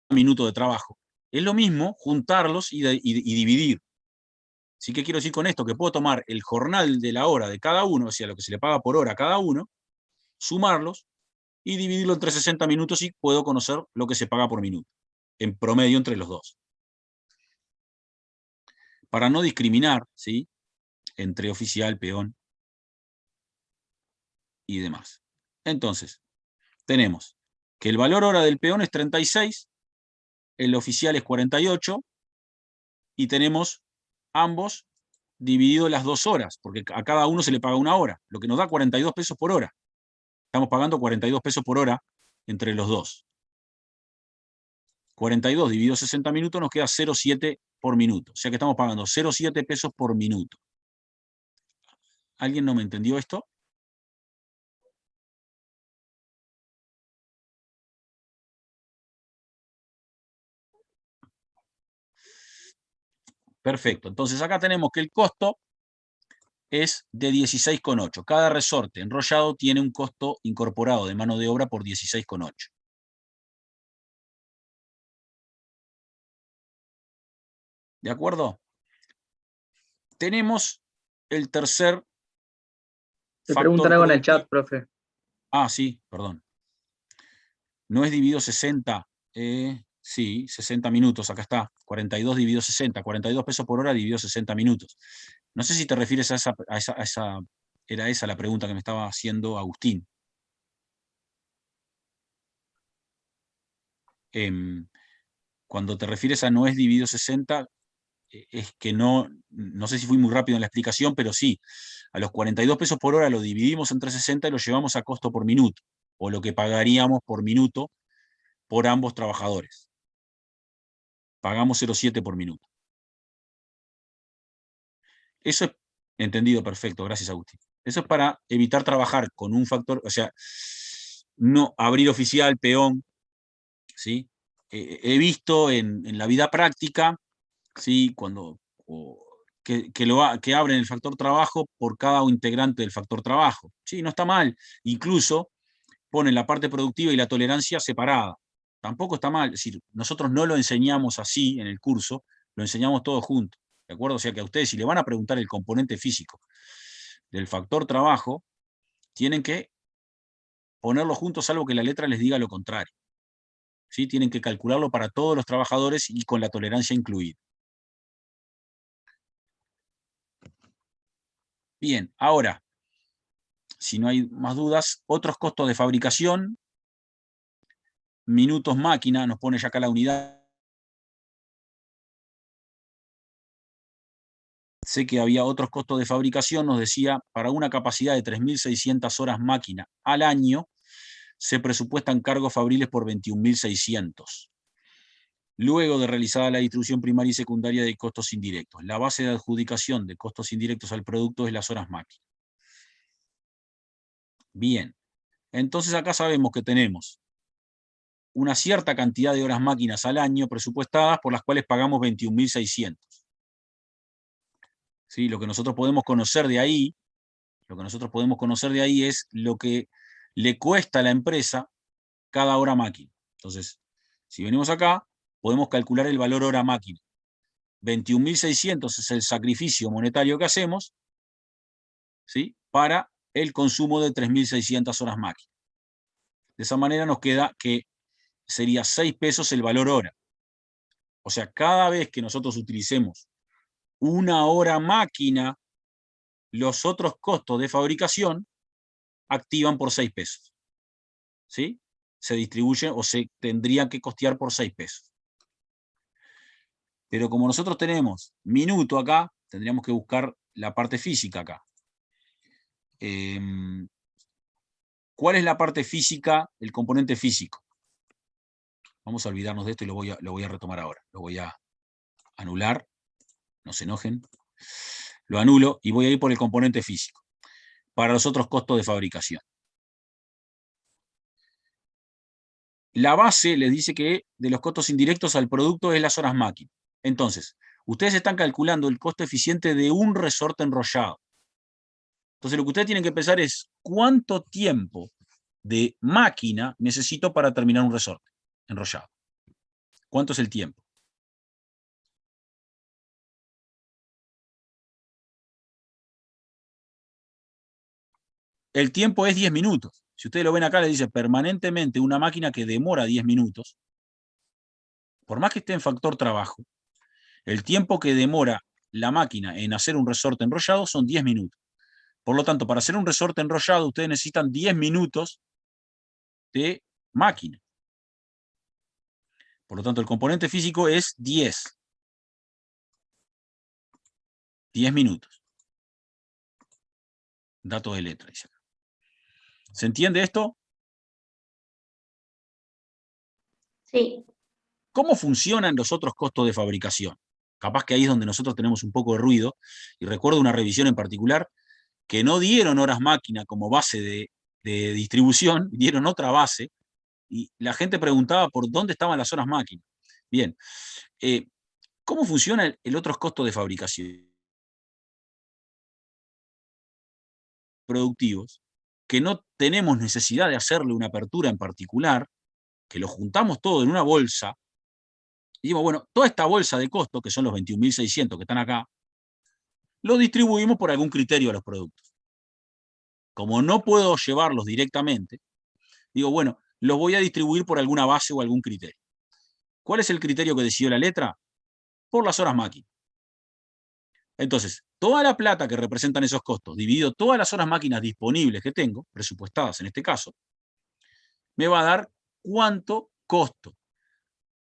minuto de trabajo, es lo mismo juntarlos y dividir. ¿Sí? ¿Qué quiero decir con esto? Que puedo tomar el jornal de la hora de cada uno, o sea, lo que se le paga por hora a cada uno, sumarlos y dividirlo entre 60 minutos y puedo conocer lo que se paga por minuto, en promedio entre los dos. Para no discriminar, ¿sí?, entre oficial, peón y demás. Entonces, tenemos que el valor hora del peón es 36, el oficial es 48, y tenemos ambos dividido las 2 horas, porque a cada uno se le paga 1 hora, lo que nos da 42 pesos por hora. Estamos pagando 42 pesos por hora entre los dos. 42 dividido 60 minutos nos queda 0,7 por minuto. O sea que estamos pagando 0,7 pesos por minuto. ¿Alguien no me entendió esto? Perfecto. Entonces acá tenemos que el costo es de 16,8. Cada resorte enrollado tiene un costo incorporado de mano de obra por 16,8. ¿De acuerdo? Tenemos el tercer Te factor preguntan algo en el productivo. chat, profe. Ah, sí, perdón. No es dividido 60. Sí, 60 minutos, acá está. 42 dividido 60. 42 pesos por hora dividido 60 minutos. No sé si te refieres a esa. Era esa la pregunta que me estaba haciendo Agustín. Cuando te refieres a no es dividido 60, es que no sé si fui muy rápido en la explicación, pero sí, a los 42 pesos por hora lo dividimos entre 60 y lo llevamos a costo por minuto, o lo que pagaríamos por minuto por ambos trabajadores. Pagamos 0,7 por minuto. Eso es entendido, perfecto, gracias Agustín. Eso es para evitar trabajar con un factor, o sea, no abrir oficial, peón, ¿sí? He visto en la vida práctica, ¿sí?, que abren el factor trabajo por cada integrante del factor trabajo. Sí, no está mal. Incluso ponen la parte productiva y la tolerancia separada. Tampoco está mal. Es decir, nosotros no lo enseñamos así en el curso, lo enseñamos todos juntos. ¿De acuerdo? O sea que a ustedes, si le van a preguntar el componente físico del factor trabajo, tienen que ponerlo juntos, salvo que la letra les diga lo contrario. ¿Sí? Tienen que calcularlo para todos los trabajadores y con la tolerancia incluida. Bien, ahora, si no hay más dudas, otros costos de fabricación, minutos máquina, nos pone ya acá la unidad. Sé que había otros costos de fabricación, nos decía, para una capacidad de 3.600 horas máquina al año, se presupuestan cargos fabriles por 21.600. Luego de realizada la distribución primaria y secundaria de costos indirectos. La base de adjudicación de costos indirectos al producto es las horas máquina. Bien, entonces acá sabemos que tenemos una cierta cantidad de horas máquinas al año presupuestadas por las cuales pagamos 21.600. ¿Sí? Lo que nosotros podemos conocer de ahí, es lo que le cuesta a la empresa cada hora máquina. Entonces, si venimos acá, podemos calcular el valor hora máquina. 21.600 es el sacrificio monetario que hacemos, ¿sí?, para el consumo de 3.600 horas máquina. De esa manera nos queda que sería 6 pesos el valor hora. O sea, cada vez que nosotros utilicemos una hora máquina, los otros costos de fabricación activan por 6 pesos. ¿Sí? Se distribuyen o se tendrían que costear por 6 pesos. Pero como nosotros tenemos minuto acá, tendríamos que buscar la parte física acá. ¿Cuál es la parte física, el componente físico? Vamos a olvidarnos de esto y lo voy a retomar ahora. Lo voy a anular, no se enojen. Lo anulo y voy a ir por el componente físico, para los otros costos de fabricación. La base les dice que de los costos indirectos al producto es las horas máquina. Entonces, ustedes están calculando el costo eficiente de un resorte enrollado. Entonces, lo que ustedes tienen que pensar es cuánto tiempo de máquina necesito para terminar un resorte enrollado. ¿Cuánto es el tiempo? El tiempo es 10 minutos. Si ustedes lo ven acá, le dice permanentemente una máquina que demora 10 minutos, por más que esté en factor trabajo, el tiempo que demora la máquina en hacer un resorte enrollado son 10 minutos. Por lo tanto, para hacer un resorte enrollado, ustedes necesitan 10 minutos de máquina. Por lo tanto, el componente físico es 10. 10 minutos. Dato de letra, dice acá. ¿Se entiende esto? Sí. ¿Cómo funcionan los otros costos de fabricación? Capaz que ahí es donde nosotros tenemos un poco de ruido. Y recuerdo una revisión en particular que no dieron horas máquina como base de distribución, dieron otra base, y la gente preguntaba por dónde estaban las horas máquina. Bien, ¿cómo funciona el otro costo de fabricación? Productivos, que no tenemos necesidad de hacerle una apertura en particular, que lo juntamos todo en una bolsa, y digo, bueno, toda esta bolsa de costo, que son los 21.600 que están acá, lo distribuimos por algún criterio a los productos. Como no puedo llevarlos directamente, digo, bueno, los voy a distribuir por alguna base o algún criterio. ¿Cuál es el criterio que decidió la letra? Por las horas máquina. Entonces, toda la plata que representan esos costos, dividido todas las horas máquinas disponibles que tengo, presupuestadas en este caso, me va a dar cuánto costo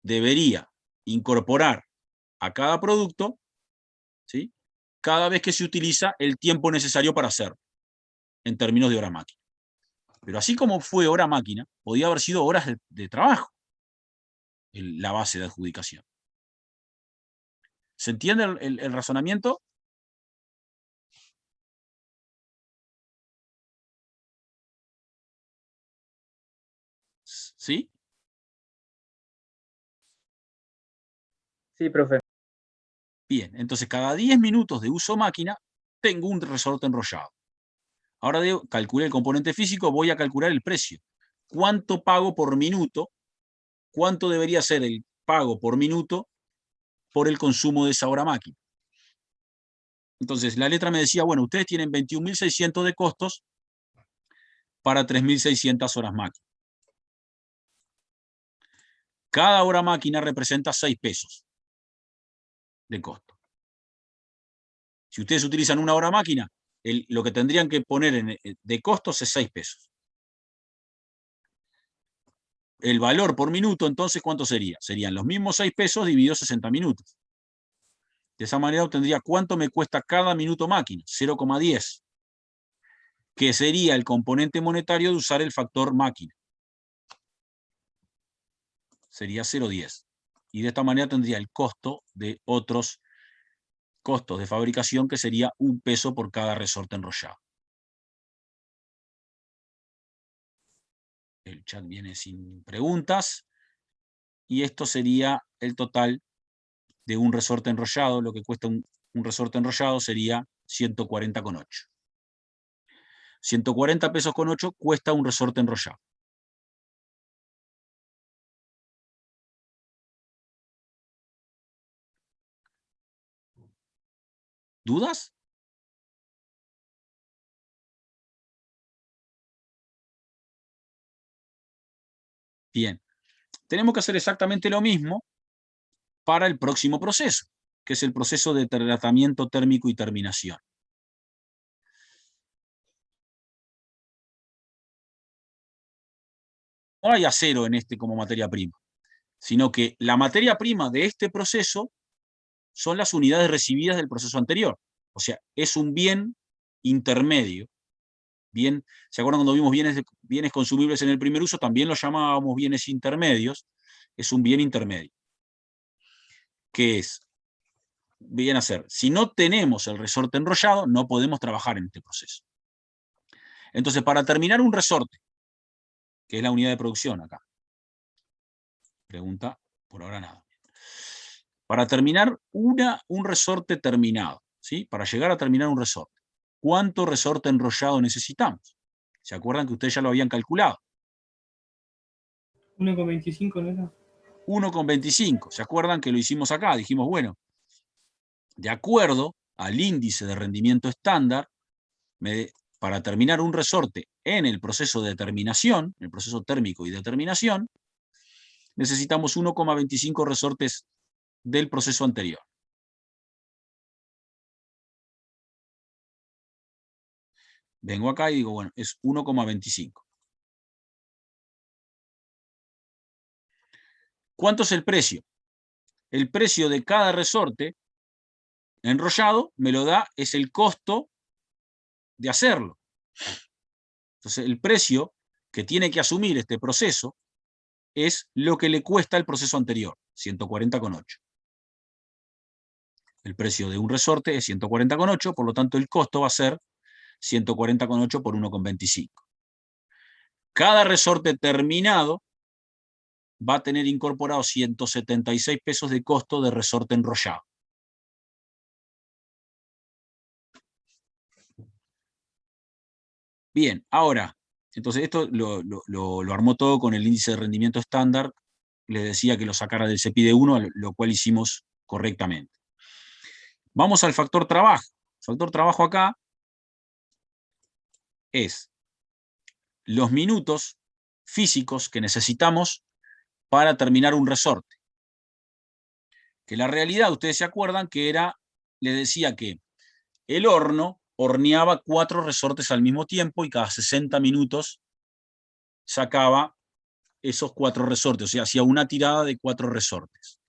debería incorporar a cada producto, ¿sí?, cada vez que se utiliza el tiempo necesario para hacerlo, en términos de hora máquina. Pero así como fue hora máquina, podía haber sido horas de trabajo, la base de adjudicación. ¿Se entiende el razonamiento? ¿Sí? Sí, profe. Bien, entonces cada 10 minutos de uso máquina tengo un resorte enrollado. Ahora calculé el componente físico, voy a calcular el precio. ¿Cuánto pago por minuto? ¿Cuánto debería ser el pago por minuto por el consumo de esa hora máquina? Entonces, la letra me decía, bueno, ustedes tienen 21.600 de costos para 3.600 horas máquina. Cada hora máquina representa 6 pesos de costo. Si ustedes utilizan una hora máquina, lo que tendrían que poner de costos es 6 pesos. El valor por minuto, entonces, ¿cuánto sería? Serían los mismos 6 pesos divididos 60 minutos. De esa manera obtendría cuánto me cuesta cada minuto máquina, 0,10, que sería el componente monetario de usar el factor máquina. Sería 0,10. Y de esta manera tendría el costo de otros costos de fabricación, que sería 1 peso por cada resorte enrollado. El chat viene sin preguntas. Y esto sería el total de un resorte enrollado. Lo que cuesta un resorte enrollado sería 140,8. 140 pesos con 8 cuesta un resorte enrollado. ¿Dudas? Bien. Tenemos que hacer exactamente lo mismo para el próximo proceso, que es el proceso de tratamiento térmico y terminación. No hay acero en este como materia prima, sino que la materia prima de este proceso son las unidades recibidas del proceso anterior. O sea, es un bien intermedio. Bien, ¿se acuerdan cuando vimos bienes consumibles en el primer uso? También los llamábamos bienes intermedios. Es un bien intermedio. ¿Qué es? Bien hacer. Si no tenemos el resorte enrollado, no podemos trabajar en este proceso. Entonces, para terminar un resorte, que es la unidad de producción acá. Pregunta, por ahora nada. Para terminar un resorte terminado, ¿sí? Para llegar a terminar un resorte, ¿cuánto resorte enrollado necesitamos? ¿Se acuerdan que ustedes ya lo habían calculado? 1,25, ¿no era? 1,25. ¿Se acuerdan que lo hicimos acá? Dijimos, bueno, de acuerdo al índice de rendimiento estándar, para terminar un resorte en el proceso de terminación, el proceso térmico y de terminación, necesitamos 1,25 resortes del proceso anterior. Vengo acá y digo, bueno, es 1,25. ¿Cuánto es el precio? El precio de cada resorte enrollado me lo da, es el costo de hacerlo. Entonces, el precio que tiene que asumir este proceso es lo que le cuesta el proceso anterior, 140,8. El precio de un resorte es 140,8, por lo tanto el costo va a ser 140,8 por 1,25. Cada resorte terminado va a tener incorporado 176 pesos de costo de resorte enrollado. Bien, ahora, entonces esto lo armó todo con el índice de rendimiento estándar. Les decía que lo sacara del CEPIDE 1, lo cual hicimos correctamente. Vamos al factor trabajo. El factor trabajo acá es los minutos físicos que necesitamos para terminar un resorte. Que la realidad, ustedes se acuerdan que les decía que el horno horneaba 4 resortes al mismo tiempo y cada 60 minutos sacaba esos 4 resortes, o sea, hacía una tirada de 4 resortes.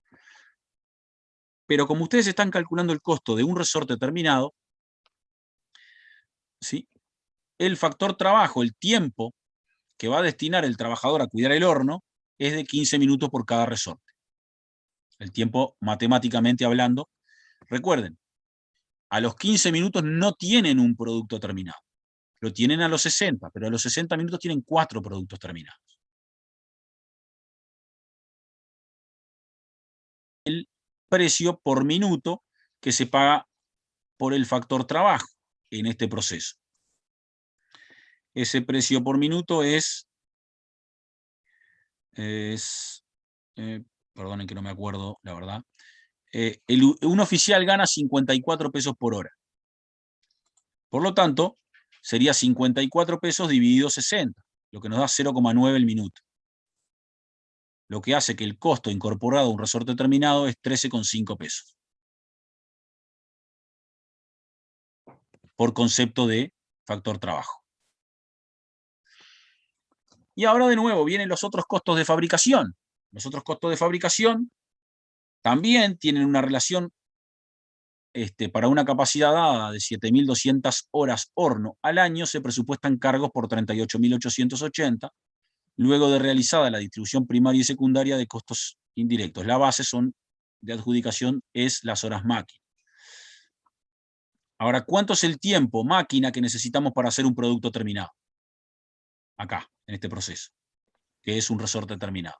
Pero como ustedes están calculando el costo de un resorte terminado, ¿sí? El factor trabajo, el tiempo que va a destinar el trabajador a cuidar el horno, es de 15 minutos por cada resorte. El tiempo, matemáticamente hablando. Recuerden, a los 15 minutos no tienen un producto terminado. Lo tienen a los 60, pero a los 60 minutos tienen 4 productos terminados. El precio por minuto que se paga por el factor trabajo en este proceso. Ese precio por minuto perdonen que no me acuerdo, la verdad. Un oficial gana 54 pesos por hora. Por lo tanto, sería 54 pesos dividido 60, lo que nos da 0,9 el minuto. Lo que hace que el costo incorporado a un resorte terminado es 13,5 pesos. Por concepto de factor trabajo. Y ahora de nuevo vienen los otros costos de fabricación. Los otros costos de fabricación también tienen una relación para una capacidad dada de 7.200 horas horno al año, se presupuestan cargos por 38.880, luego de realizada la distribución primaria y secundaria de costos indirectos. La base de adjudicación es las horas máquina. Ahora, ¿cuánto es el tiempo máquina que necesitamos para hacer un producto terminado? Acá, en este proceso, que es un resorte terminado.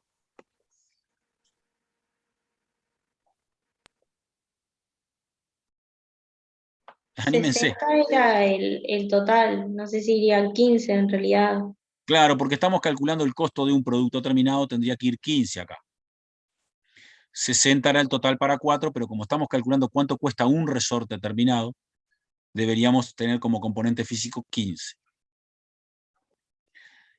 Anímense. 60 era el total, no sé si iría al 15 en realidad. Claro, porque estamos calculando el costo de un producto terminado, tendría que ir 15 acá. 60 era el total para 4, pero como estamos calculando cuánto cuesta un resorte terminado, deberíamos tener como componente físico 15.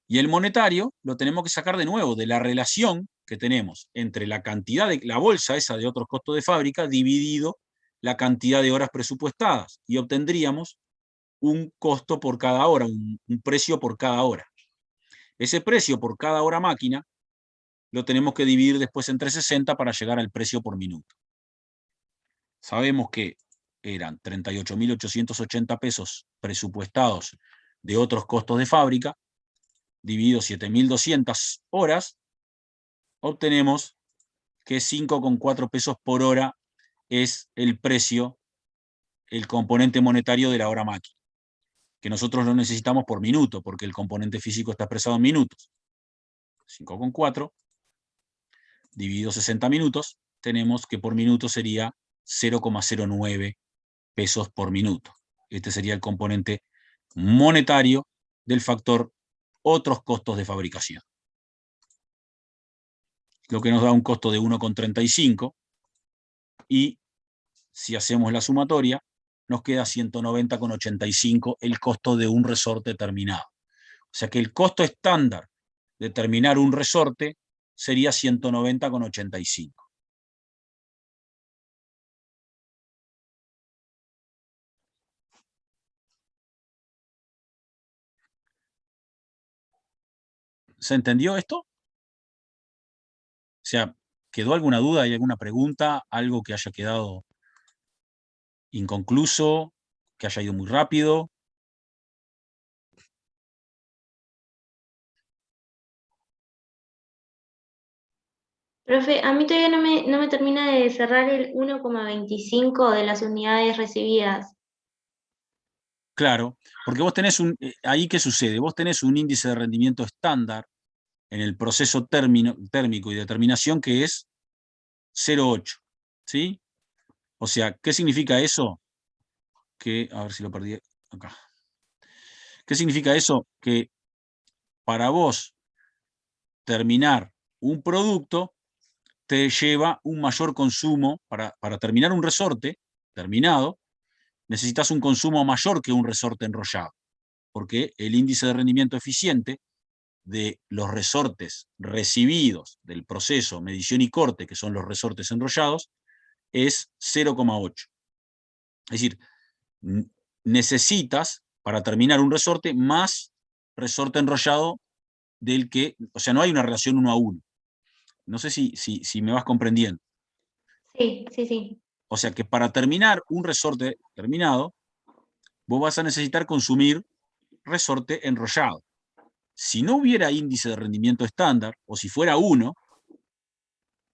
Y el monetario lo tenemos que sacar de nuevo de la relación que tenemos entre la cantidad de la bolsa esa de otros costos de fábrica dividido la cantidad de horas presupuestadas, y obtendríamos un costo por cada hora, un precio por cada hora. Ese precio por cada hora máquina lo tenemos que dividir después entre 60 para llegar al precio por minuto. Sabemos que eran 38.880 pesos presupuestados de otros costos de fábrica, dividido 7.200 horas, obtenemos que 5,4 pesos por hora es el precio, el componente monetario de la hora máquina, que nosotros lo necesitamos por minuto, porque el componente físico está expresado en minutos. 5,4 dividido 60 minutos, tenemos que por minuto sería 0,09 pesos por minuto. Este sería el componente monetario del factor otros costos de fabricación. Lo que nos da un costo de 1,35, y si hacemos la sumatoria, nos queda 190,85 el costo de un resorte terminado. O sea que el costo estándar de terminar un resorte sería 190,85. ¿Se entendió esto? O sea, ¿quedó alguna duda? ¿Hay alguna pregunta? ¿Algo que haya quedado inconcluso? ¿Que haya ido muy rápido? Profe, a mí todavía no me termina de cerrar el 1,25 de las unidades recibidas. Claro, porque vos tenés ahí ¿qué sucede? Vos tenés un índice de rendimiento estándar en el proceso térmico y de terminación que es 0,8, ¿sí? O sea, ¿qué significa eso? A ver si lo perdí acá. ¿Qué significa eso? Que para vos terminar un producto te lleva un mayor consumo. Para terminar un resorte terminado, necesitas un consumo mayor que un resorte enrollado, porque el índice de rendimiento eficiente de los resortes recibidos del proceso medición y corte, que son los resortes enrollados, es 0,8. Es decir, necesitas, para terminar un resorte, más resorte enrollado del que, o sea, no hay una relación 1 a 1. No sé si me vas comprendiendo. Sí, sí, sí. O sea que para terminar un resorte terminado, vos vas a necesitar consumir resorte enrollado. Si no hubiera índice de rendimiento estándar, o si fuera 1,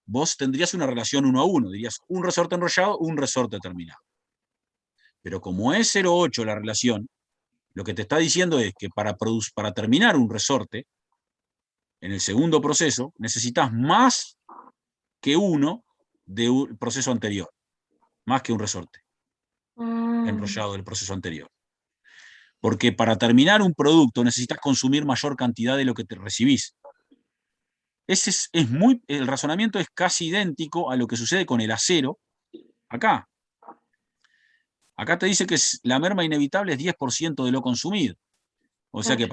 vos tendrías una relación 1 a 1, dirías un resorte enrollado, un resorte terminado. Pero como es 0,8 la relación, lo que te está diciendo es que para terminar un resorte, en el segundo proceso, necesitas más que 1 del proceso anterior. más que un resorte Ah, enrollado del proceso anterior. Porque para terminar un producto necesitas consumir mayor cantidad de lo que te recibís. El razonamiento es casi idéntico a lo que sucede con el acero acá. Acá te dice que la merma inevitable es 10% de lo consumido. O sea que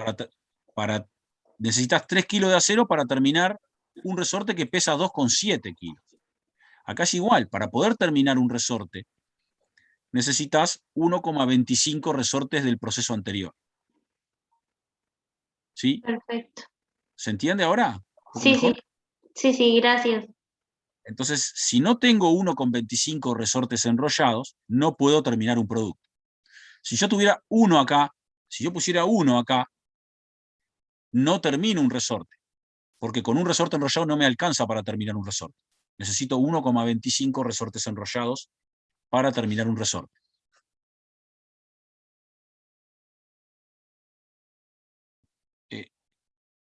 necesitas 3 kilos de acero para terminar un resorte que pesa 2,7 kilos. Acá es igual, para poder terminar un resorte, necesitas 1,25 resortes del proceso anterior. ¿Sí? perfecto. ¿Se entiende ahora? ¿Un poco Sí, mejor? sí, gracias. Entonces, si no tengo 1,25 resortes enrollados, no puedo terminar un producto. Si yo tuviera uno acá, si yo pusiera uno acá, no termino un resorte, porque con un resorte enrollado no me alcanza para terminar un resorte. Necesito 1,25 resortes enrollados para terminar un resorte.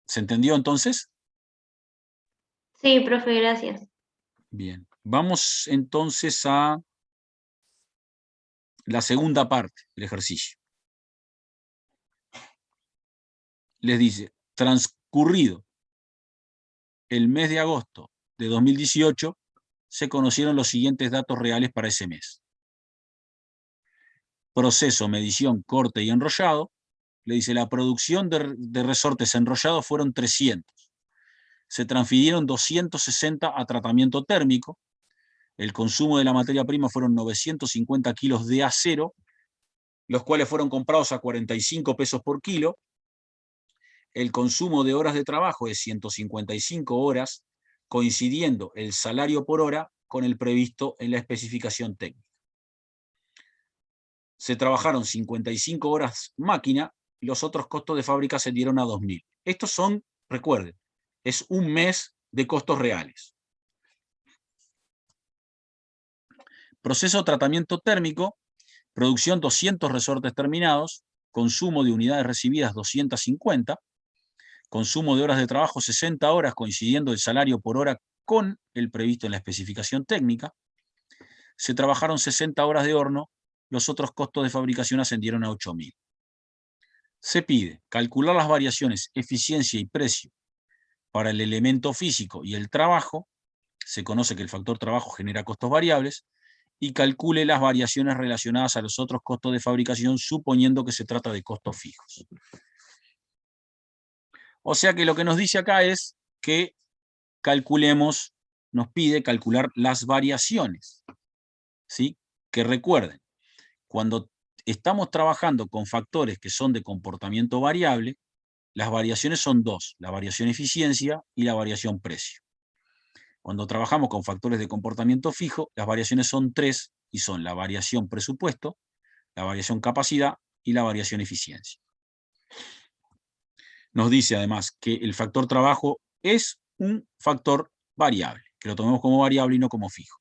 ¿Se entendió entonces? Sí, profe, gracias. Bien. Vamos entonces a la segunda parte del ejercicio. Les dice, transcurrido el mes de agosto de 2018, se conocieron los siguientes datos reales para ese mes. Proceso, medición, corte y enrollado. Le dice, la producción de resortes enrollados fueron 300. Se transfirieron 260 a tratamiento térmico. El consumo de la materia prima fueron 950 kilos de acero, los cuales fueron comprados a 45 pesos por kilo. El consumo de horas de trabajo es 155 horas, coincidiendo el salario por hora con el previsto en la especificación técnica. Se trabajaron 55 horas máquina, y los otros costos de fábrica ascendieron a 2.000. Estos son, recuerden, es un mes de costos reales. Proceso de tratamiento térmico, producción 200 resortes terminados, consumo de unidades recibidas 250, consumo de horas de trabajo 60 horas, coincidiendo el salario por hora con el previsto en la especificación técnica. Se trabajaron 60 horas de horno, los otros costos de fabricación ascendieron a 8.000. Se pide calcular las variaciones eficiencia y precio para el elemento físico y el trabajo. Se conoce que el factor trabajo genera costos variables, y calcule las variaciones relacionadas a los otros costos de fabricación, suponiendo que se trata de costos fijos. O sea que lo que nos dice acá es que calculemos, nos pide calcular las variaciones. ¿Sí? Que recuerden, cuando estamos trabajando con factores que son de comportamiento variable, las variaciones son dos, la variación eficiencia y la variación precio. Cuando trabajamos con factores de comportamiento fijo, las variaciones son tres, y son la variación presupuesto, la variación capacidad y la variación eficiencia. Nos dice además que el factor trabajo es un factor variable, que lo tomemos como variable y no como fijo.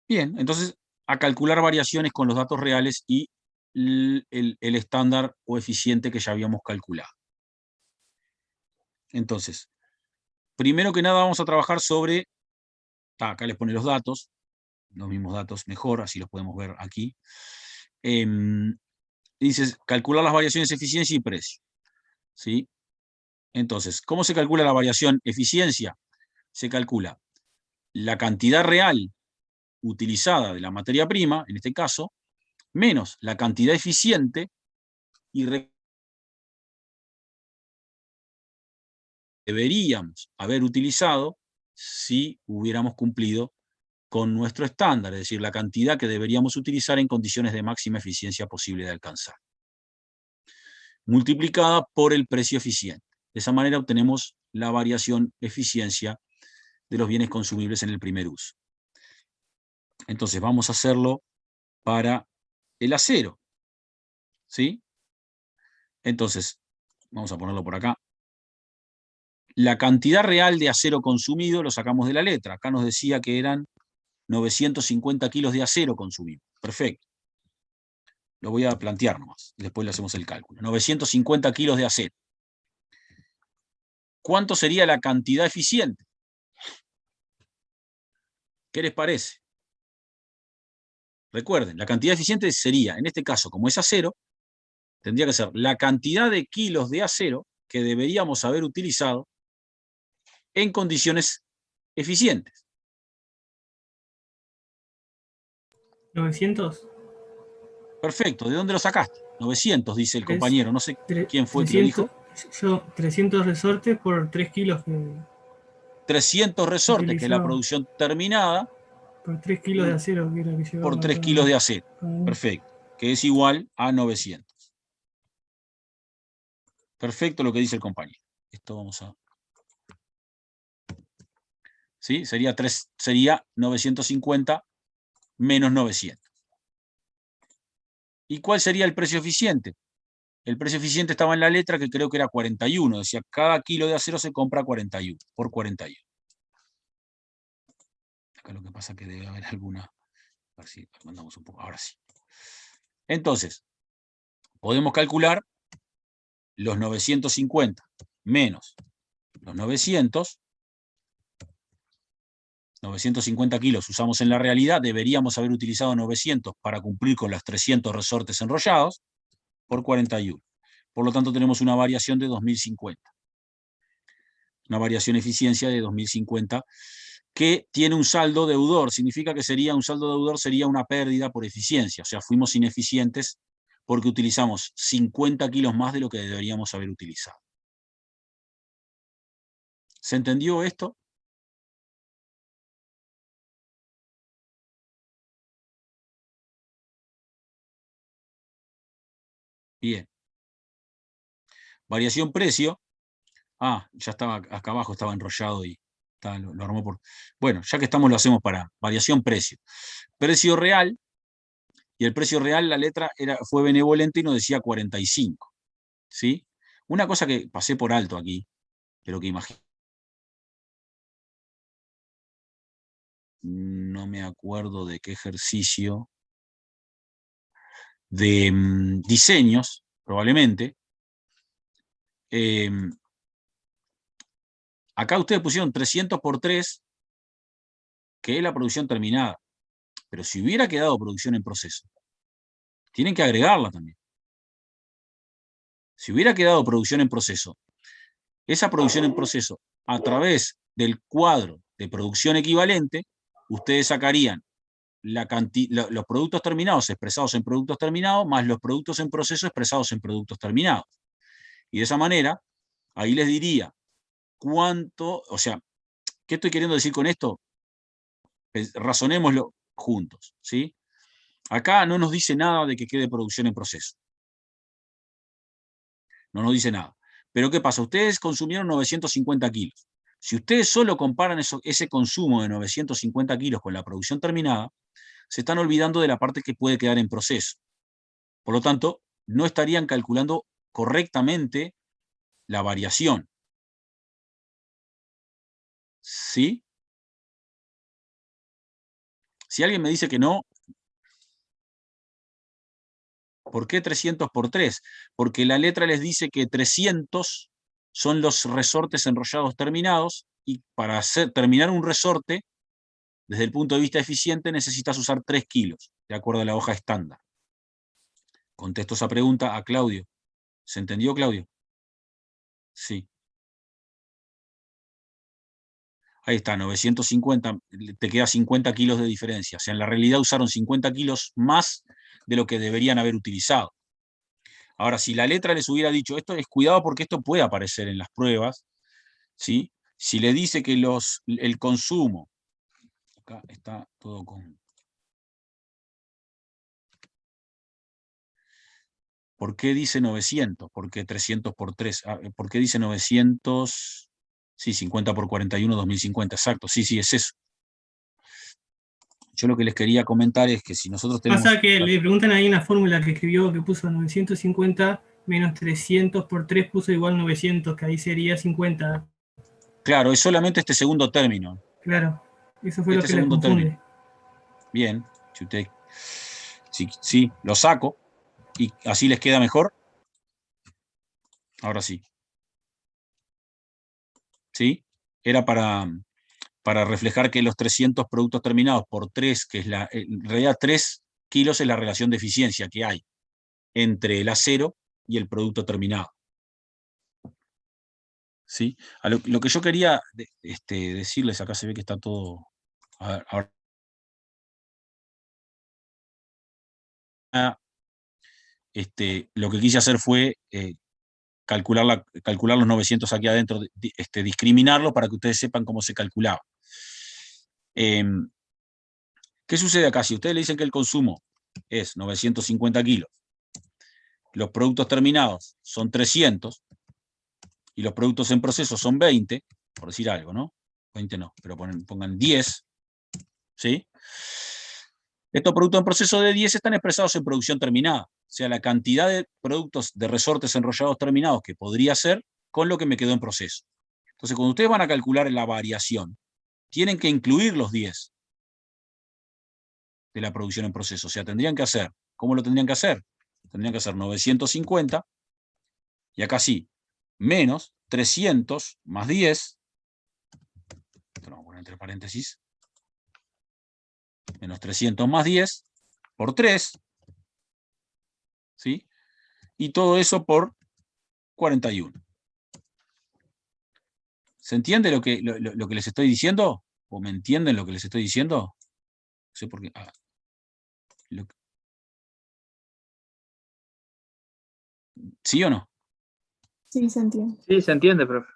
Bien, entonces a calcular variaciones con los datos reales y el estándar o eficiente que ya habíamos calculado. Entonces, primero que nada vamos a trabajar sobre, acá les pone los datos, los mismos datos mejor, así los podemos ver aquí. Dice, calcular las variaciones eficiencia y precio. ¿Sí? Entonces, ¿cómo se calcula la variación eficiencia? Se calcula la cantidad real utilizada de la materia prima, en este caso, menos la cantidad eficiente, y deberíamos haber utilizado si hubiéramos cumplido con nuestro estándar, es decir, la cantidad que deberíamos utilizar en condiciones de máxima eficiencia posible de alcanzar, multiplicada por el precio eficiente. De esa manera obtenemos la variación eficiencia de los bienes consumibles en el primer uso. Entonces vamos a hacerlo para el acero. ¿Sí? Entonces, vamos a ponerlo por acá. La cantidad real de acero consumido lo sacamos de la letra. Acá nos decía que eran 950 kilos de acero consumido. Perfecto. Lo voy a plantear nomás. Después le hacemos el cálculo. 950 kilos de acero. ¿Cuánto sería la cantidad eficiente? ¿Qué les parece? Recuerden, la cantidad eficiente sería, en este caso, como es acero, tendría que ser la cantidad de kilos de acero que deberíamos haber utilizado en condiciones eficientes. 900. Perfecto, ¿de dónde lo sacaste? 900, dice el Tres- compañero, no sé tre- quién fue que lo 300 dijo. Yo, 300 resortes por 3 kilos que 300 resortes, que es la utilizaba. producción terminada, Por 3 kilos de acero que era que por llevaba 3 kilos de acero. cada uno. Perfecto, que es igual a 900. Perfecto lo que dice el compañero. Esto vamos a... ¿Sí? Sería 950 menos 900. ¿Y cuál sería el precio eficiente? El precio eficiente estaba en la letra, que creo que era 41. Decía, cada kilo de acero se compra 41, por 41. Acá lo que pasa es que debe haber alguna... A ver si mandamos un poco. Ahora sí. Entonces, podemos calcular los 950 menos los 950 kilos usamos en la realidad, deberíamos haber utilizado 900 para cumplir con los 300 resortes enrollados, por 41. Por lo tanto, tenemos una variación de 2050. Una variación eficiencia de 2050 que tiene un saldo deudor. Significa que sería un saldo deudor, sería una pérdida por eficiencia. O sea, fuimos ineficientes porque utilizamos 50 kilos más de lo que deberíamos haber utilizado. ¿Se entendió esto? Bien. Variación precio. Ah, ya estaba acá abajo, estaba enrollado y lo armó por... Bueno, ya que estamos lo hacemos para variación precio. Precio real, y el precio real, la letra fue benevolente y nos decía 45. ¿Sí? Una cosa que pasé por alto aquí, pero que imagino... No me acuerdo de qué ejercicio. De diseños, probablemente. Acá ustedes pusieron 300 por 3, que es la producción terminada. Pero si hubiera quedado producción en proceso, tienen que agregarla también. Si hubiera quedado producción en proceso, esa producción en proceso, a través del cuadro de producción equivalente, ustedes sacarían los productos terminados expresados en productos terminados, más los productos en proceso expresados en productos terminados. Y de esa manera, ahí les diría cuánto, o sea, ¿qué estoy queriendo decir con esto? Razonémoslo juntos, ¿sí? Acá no nos dice nada de que quede producción en proceso. No nos dice nada. Pero ¿qué pasa? Ustedes consumieron 950 kilos. Si ustedes solo comparan ese consumo de 950 kilos con la producción terminada, se están olvidando de la parte que puede quedar en proceso. Por lo tanto, no estarían calculando correctamente la variación. ¿Sí? Si alguien me dice que no, ¿por qué 300 por 3? Porque la letra les dice que 300 son los resortes enrollados terminados, y para terminar un resorte, desde el punto de vista eficiente, necesitas usar 3 kilos, de acuerdo a la hoja estándar. Contesto esa pregunta a Claudio. ¿Se entendió, Claudio? Sí. Ahí está, 950, te queda 50 kilos de diferencia. O sea, en la realidad usaron 50 kilos más de lo que deberían haber utilizado. Ahora, si la letra les hubiera dicho, esto es cuidado porque esto puede aparecer en las pruebas, ¿sí? Si le dice que el consumo, acá está todo con... ¿Por qué dice 900? ¿Por qué 300 por 3? ¿Por qué dice 900? Sí, 50 por 41, 2050, exacto. Sí, sí, es eso. Yo lo que les quería comentar es que si nosotros tenemos... Pasa que le preguntan ahí en la fórmula que escribió, que puso 950 menos 300 por 3 puso igual 900, que ahí sería 50. Claro, es solamente este segundo término. Claro, eso fue lo Este que les segundo confunde. término. Bien, sí, lo saco y así les queda mejor. Ahora sí. ¿Sí? Era para para reflejar que los 300 productos terminados por 3, que es en realidad 3 kilos es la relación de eficiencia que hay entre el acero y el producto terminado. ¿Sí? Lo que yo quería decirles, acá se ve que está todo... A ver, ahora, lo que quise hacer fue calcular los 900 aquí adentro, discriminarlo para que ustedes sepan cómo se calculaba. ¿Qué sucede acá? Si ustedes le dicen que el consumo es 950 kilos, los productos terminados son 300, y los productos en proceso son 20, por decir algo, ¿no? 20 no, pero pongan 10, ¿sí? Estos productos en proceso de 10 están expresados en producción terminada, o sea, la cantidad de productos de resortes enrollados terminados que podría ser con lo que me quedó en proceso. Entonces, cuando ustedes van a calcular la variación, tienen que incluir los 10 de la producción en proceso. O sea, tendrían que hacer, ¿cómo lo tendrían que hacer? Tendrían que hacer 950, y acá sí, menos 300 más 10, esto lo vamos a poner entre paréntesis, menos 300 más 10, por 3, ¿sí? Y todo eso por 41. ¿Se entiende lo que les estoy diciendo? ¿O me entienden lo que les estoy diciendo? No sé por qué. ¿Sí o no? Sí, se entiende. Sí, se entiende, profe.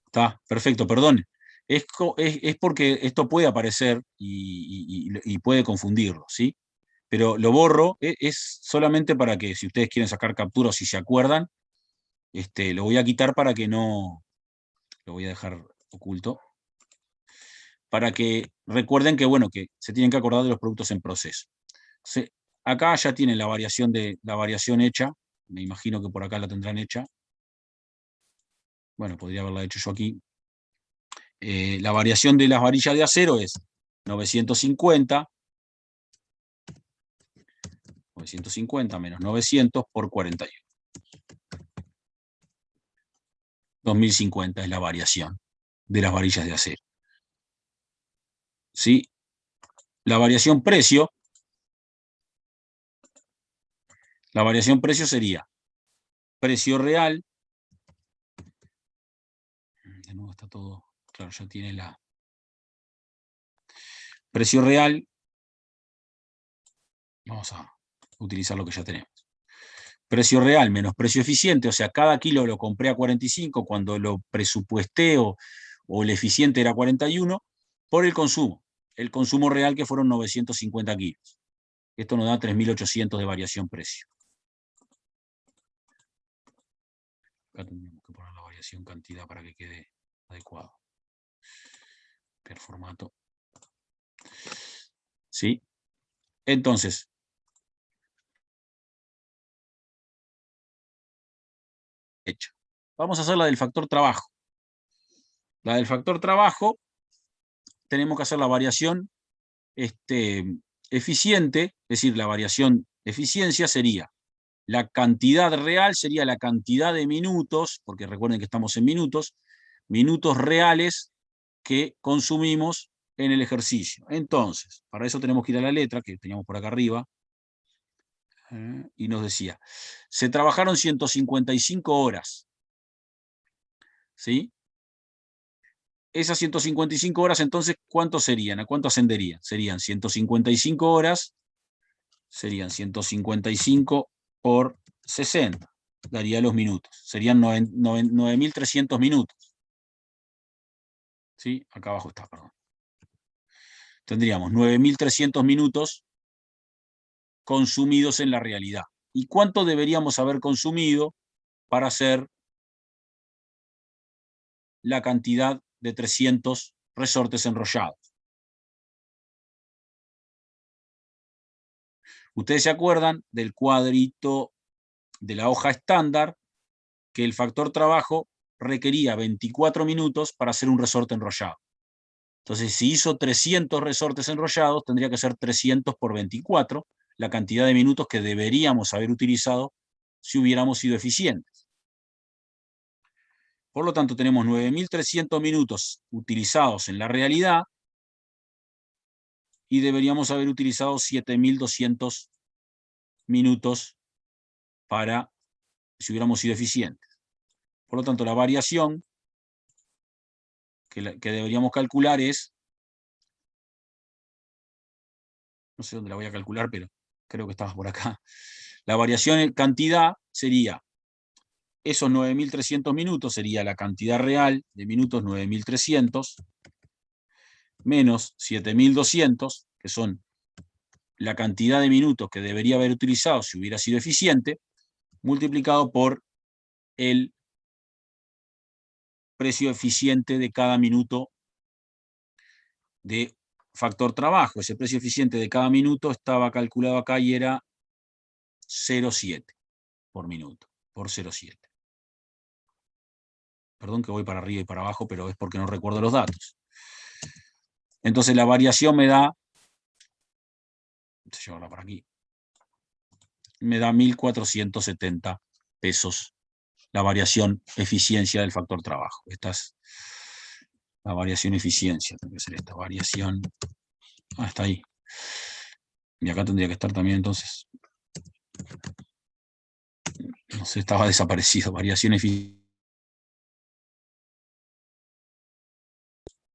Está, perfecto, perdón. Es porque esto puede aparecer y puede confundirlo, ¿sí? Pero lo borro, es solamente para que si ustedes quieren sacar captura o si se acuerdan, lo voy a quitar para que no, lo voy a dejar oculto, para que recuerden que, bueno, que se tienen que acordar de los productos en proceso. Acá ya tienen la variación hecha, me imagino que por acá la tendrán hecha. Bueno, podría haberla hecho yo aquí. La variación de las varillas de acero es 950 menos 900 por 41. 2050 es la variación de las varillas de acero. ¿Sí? La variación precio sería precio real. De nuevo está todo, claro, ya tiene la... Precio real, vamos a utilizar lo que ya tenemos. Precio real menos precio eficiente, o sea, cada kilo lo compré a 45 cuando lo presupuesté o el eficiente era 41, por el consumo. El consumo real que fueron 950 kilos. Esto nos da 3.800 de variación precio. Acá tendríamos que poner la variación cantidad para que quede adecuado. El formato. ¿Sí? Entonces, hecha. Vamos a hacer la del factor trabajo. La del factor trabajo, tenemos que hacer la variación eficiente, es decir, la variación eficiencia sería la cantidad real, sería la cantidad de minutos, porque recuerden que estamos en minutos reales que consumimos en el ejercicio. Entonces, para eso tenemos que ir a la letra, que teníamos por acá arriba, y nos decía, se trabajaron 155 horas, ¿sí? Esas 155 horas, entonces, ¿cuánto serían? ¿A cuánto ascenderían? Serían 155 horas, serían 155 por 60, daría los minutos, serían 9.300 minutos. ¿Sí? Acá abajo está, perdón. Tendríamos 9.300 minutos consumidos en la realidad. ¿Y cuánto deberíamos haber consumido para hacer la cantidad de 300 resortes enrollados? Ustedes se acuerdan del cuadrito de la hoja estándar, que el factor trabajo requería 24 minutos para hacer un resorte enrollado. Entonces, si hizo 300 resortes enrollados, tendría que ser 300 por 24, la cantidad de minutos que deberíamos haber utilizado si hubiéramos sido eficientes. Por lo tanto, tenemos 9.300 minutos utilizados en la realidad y deberíamos haber utilizado 7.200 minutos para si hubiéramos sido eficientes. Por lo tanto, la variación que deberíamos calcular es, no sé dónde la voy a calcular, pero creo que estaba por acá. La variación en cantidad sería, esos 9.300 minutos sería la cantidad real de minutos 9.300, menos 7.200, que son la cantidad de minutos que debería haber utilizado si hubiera sido eficiente, multiplicado por el precio eficiente de cada minuto de factor trabajo. Ese precio eficiente de cada minuto estaba calculado acá y era 0,7 por minuto, por 0,7. Perdón que voy para arriba y para abajo, pero es porque no recuerdo los datos. Entonces la variación me da, llevarla para aquí, me da 1.470 pesos la variación eficiencia del factor trabajo. Esta es la variación eficiencia, tiene que ser esta variación. Está ahí. Y acá tendría que estar también entonces. No sé, estaba desaparecido. Variación eficiencia.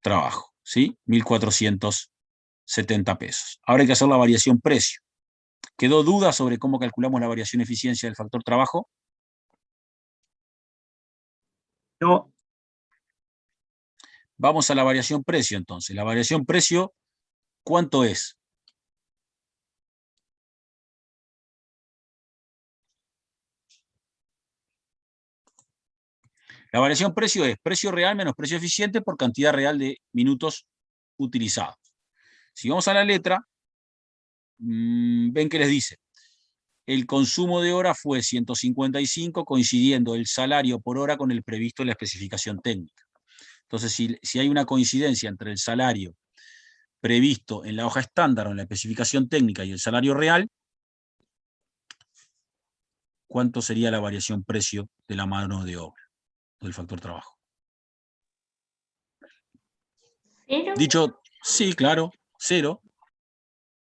Trabajo, ¿sí? 1.470 pesos. Ahora hay que hacer la variación precio. ¿Quedó duda sobre cómo calculamos la variación eficiencia del factor trabajo? No. Vamos a la variación precio entonces. La variación precio, ¿cuánto es? La variación precio es precio real menos precio eficiente por cantidad real de minutos utilizados. Si vamos a la letra, ven que les dice, el consumo de hora fue 155, coincidiendo el salario por hora con el previsto en la especificación técnica. Entonces, si hay una coincidencia entre el salario previsto en la hoja estándar o en la especificación técnica y el salario real, ¿cuánto sería la variación precio de la mano de obra, del factor trabajo? ¿Cero? Dicho, sí, claro, 0.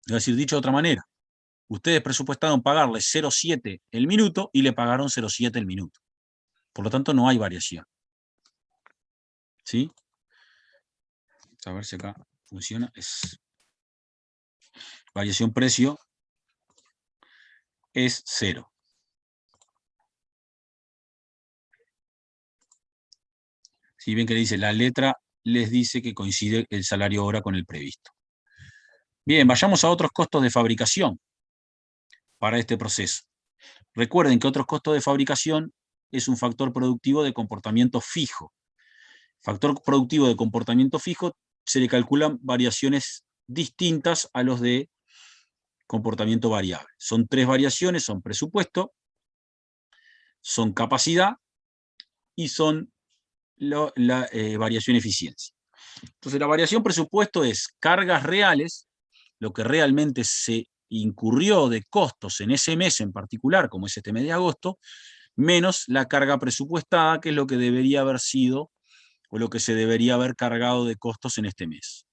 Es decir, dicho de otra manera, ustedes presupuestaron pagarle 0,7 el minuto y le pagaron 0,7 el minuto. Por lo tanto, no hay variación. ¿Sí? A ver si acá funciona. Es variación precio es 0. Si ven que le dice la letra, les dice que coincide el salario hora con el previsto. Bien, vayamos a otros costos de fabricación para este proceso. Recuerden que otros costos de fabricación es un factor productivo de comportamiento fijo. Factor productivo de comportamiento fijo se le calculan variaciones distintas a los de comportamiento variable. Son 3 variaciones, son presupuesto, son capacidad y son la variación eficiencia. Entonces la variación presupuesto es cargas reales, lo que realmente se incurrió de costos en ese mes en particular, como es este mes de agosto, menos la carga presupuestada, que es lo que debería haber sido o lo que se debería haber cargado de costos en este mes.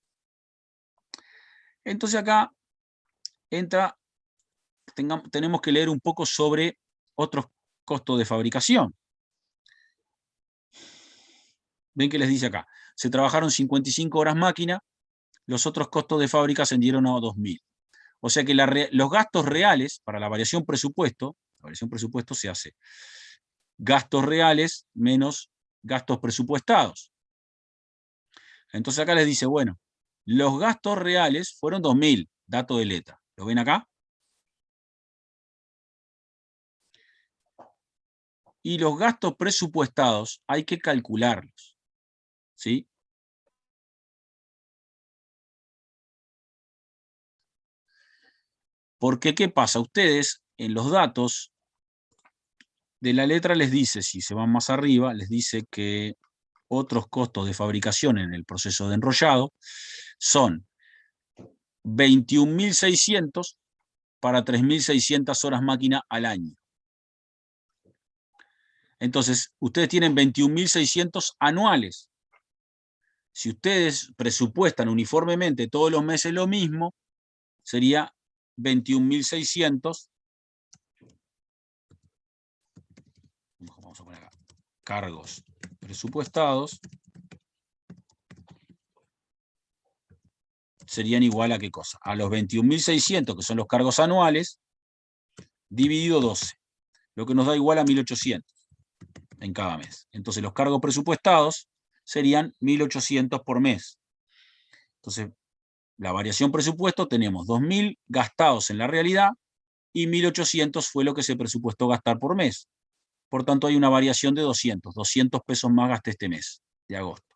Entonces acá entra, tenemos que leer un poco sobre otros costos de fabricación. Ven que les dice acá, se trabajaron 55 horas máquina, los otros costos de fábrica ascendieron a 2.000. O sea que los gastos reales para la variación presupuesto se hace gastos reales menos gastos presupuestados. Entonces acá les dice, bueno, los gastos reales fueron 2.000, dato de letra. ¿Lo ven acá? Y los gastos presupuestados hay que calcularlos. ¿Sí? Porque, ¿qué pasa? Ustedes, en los datos de la letra les dice, si se van más arriba, les dice que otros costos de fabricación en el proceso de enrollado son 21.600 para 3.600 horas máquina al año. Entonces, ustedes tienen 21.600 anuales. Si ustedes presupuestan uniformemente todos los meses lo mismo, sería 21.600. Vamos a poner acá. Cargos presupuestados serían igual a ¿qué cosa? A los 21.600, que son los cargos anuales, dividido 12, lo que nos da igual a 1.800 en cada mes. Entonces los cargos presupuestados serían 1.800 por mes. Entonces, la variación presupuesto tenemos 2.000 gastados en la realidad y 1.800 fue lo que se presupuestó gastar por mes. Por tanto, hay una variación de 200 pesos más gasté este mes de agosto,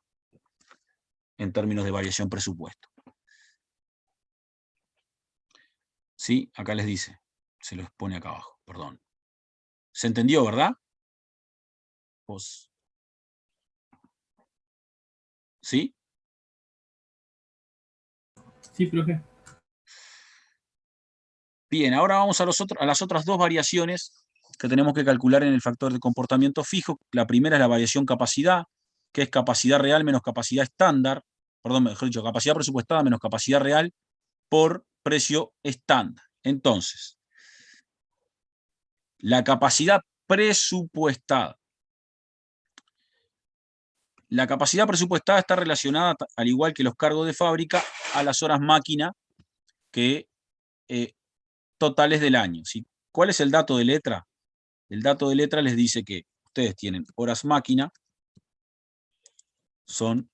en términos de variación presupuesto. ¿Sí? Acá les dice, se los pone acá abajo, perdón. ¿Se entendió, verdad? Pues, ¿sí? Sí, profe. Bien, ahora vamos a las otras dos variaciones que tenemos que calcular en el factor de comportamiento fijo. La primera es la variación capacidad, que es capacidad real menos capacidad estándar, perdón, mejor dicho, capacidad presupuestada menos capacidad real por precio estándar. Entonces, la capacidad presupuestada. La capacidad presupuestada está relacionada, al igual que los cargos de fábrica, a las horas máquina que totales del año. ¿Sí? ¿Cuál es el dato de letra? El dato de letra les dice que ustedes tienen horas máquina, son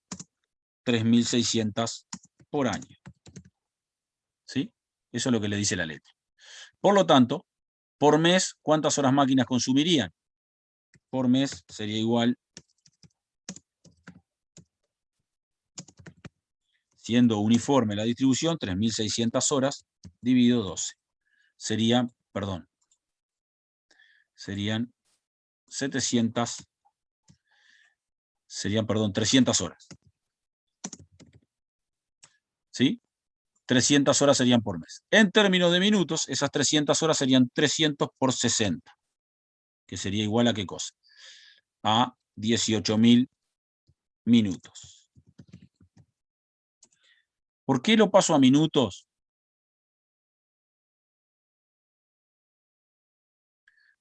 3.600 por año. ¿Sí? Eso es lo que le dice la letra. Por lo tanto, por mes, ¿cuántas horas máquinas consumirían? Por mes sería igual, siendo uniforme la distribución, 3.600 horas dividido 12. Serían 300 horas. ¿Sí? 300 horas serían por mes. En términos de minutos, esas 300 horas serían 300 por 60, que sería igual a ¿qué cosa? A 18.000 minutos. ¿Por qué lo paso a minutos?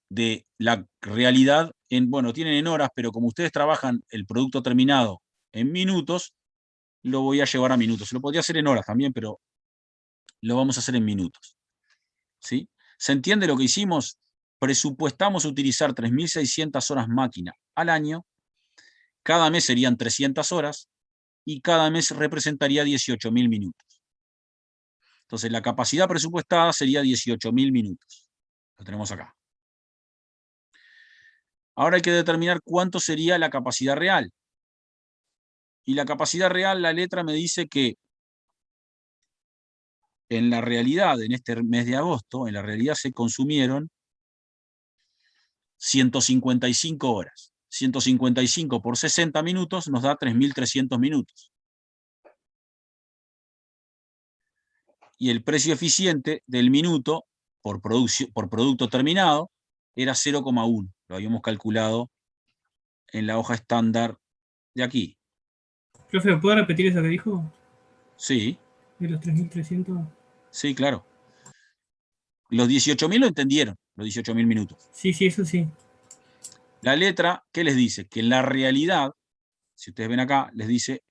De la realidad, bueno, tienen en horas, pero como ustedes trabajan el producto terminado en minutos, lo voy a llevar a minutos. Lo podría hacer en horas también, pero lo vamos a hacer en minutos. ¿Sí? ¿Se entiende lo que hicimos? Presupuestamos utilizar 3.600 horas máquina al año, cada mes serían 300 horas, y cada mes representaría 18.000 minutos. Entonces, la capacidad presupuestada sería 18.000 minutos. Lo tenemos acá. Ahora hay que determinar cuánto sería la capacidad real. Y la capacidad real, la letra me dice que en la realidad, en este mes de agosto, en la realidad se consumieron 155 horas. 155 por 60 minutos nos da 3.300 minutos. Y el precio eficiente del minuto por producto terminado era 0,1. Lo habíamos calculado en la hoja estándar de aquí. Profe, ¿puedo repetir eso que dijo? Sí, De los 3.300. sí, claro. Los 18.000 lo entendieron, los 18.000 minutos. Sí, eso sí. La letra, ¿qué les dice? Que en la realidad, si ustedes ven acá, les dice